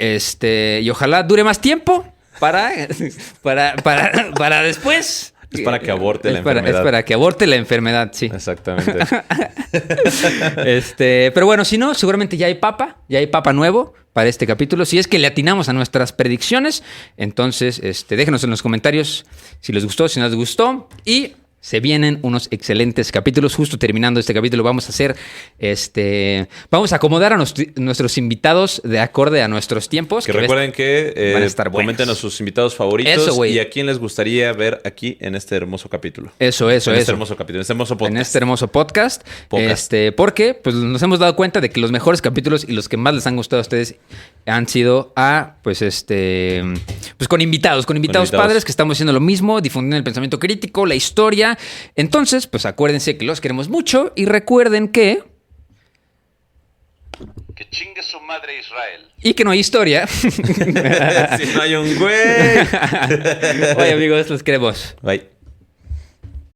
ojalá dure más tiempo para después. Es para que aborte la enfermedad. Es para que aborte la enfermedad, sí. Exactamente. Pero bueno, si no, seguramente ya hay papa nuevo para este capítulo. Si es que le atinamos a nuestras predicciones, entonces déjenos en los comentarios si les gustó, si no les gustó. Y se vienen unos excelentes capítulos. Justo terminando este capítulo vamos a hacer vamos a acomodar a nuestros invitados de acorde a nuestros tiempos. Que recuerden que van a estar buenos. Comenten a sus invitados favoritos. Eso, y a quién les gustaría ver aquí en este hermoso capítulo. Eso. En este hermoso capítulo, en este hermoso podcast. En este hermoso podcast. Porque pues nos hemos dado cuenta de que los mejores capítulos y los que más les han gustado a ustedes han sido pues con invitados padres que estamos haciendo lo mismo, difundiendo el pensamiento crítico, la historia. Entonces, pues acuérdense que los queremos mucho y recuerden que chingue su madre Israel. Y que no hay historia. Si no hay un güey. Oye, amigos, los queremos. Bye.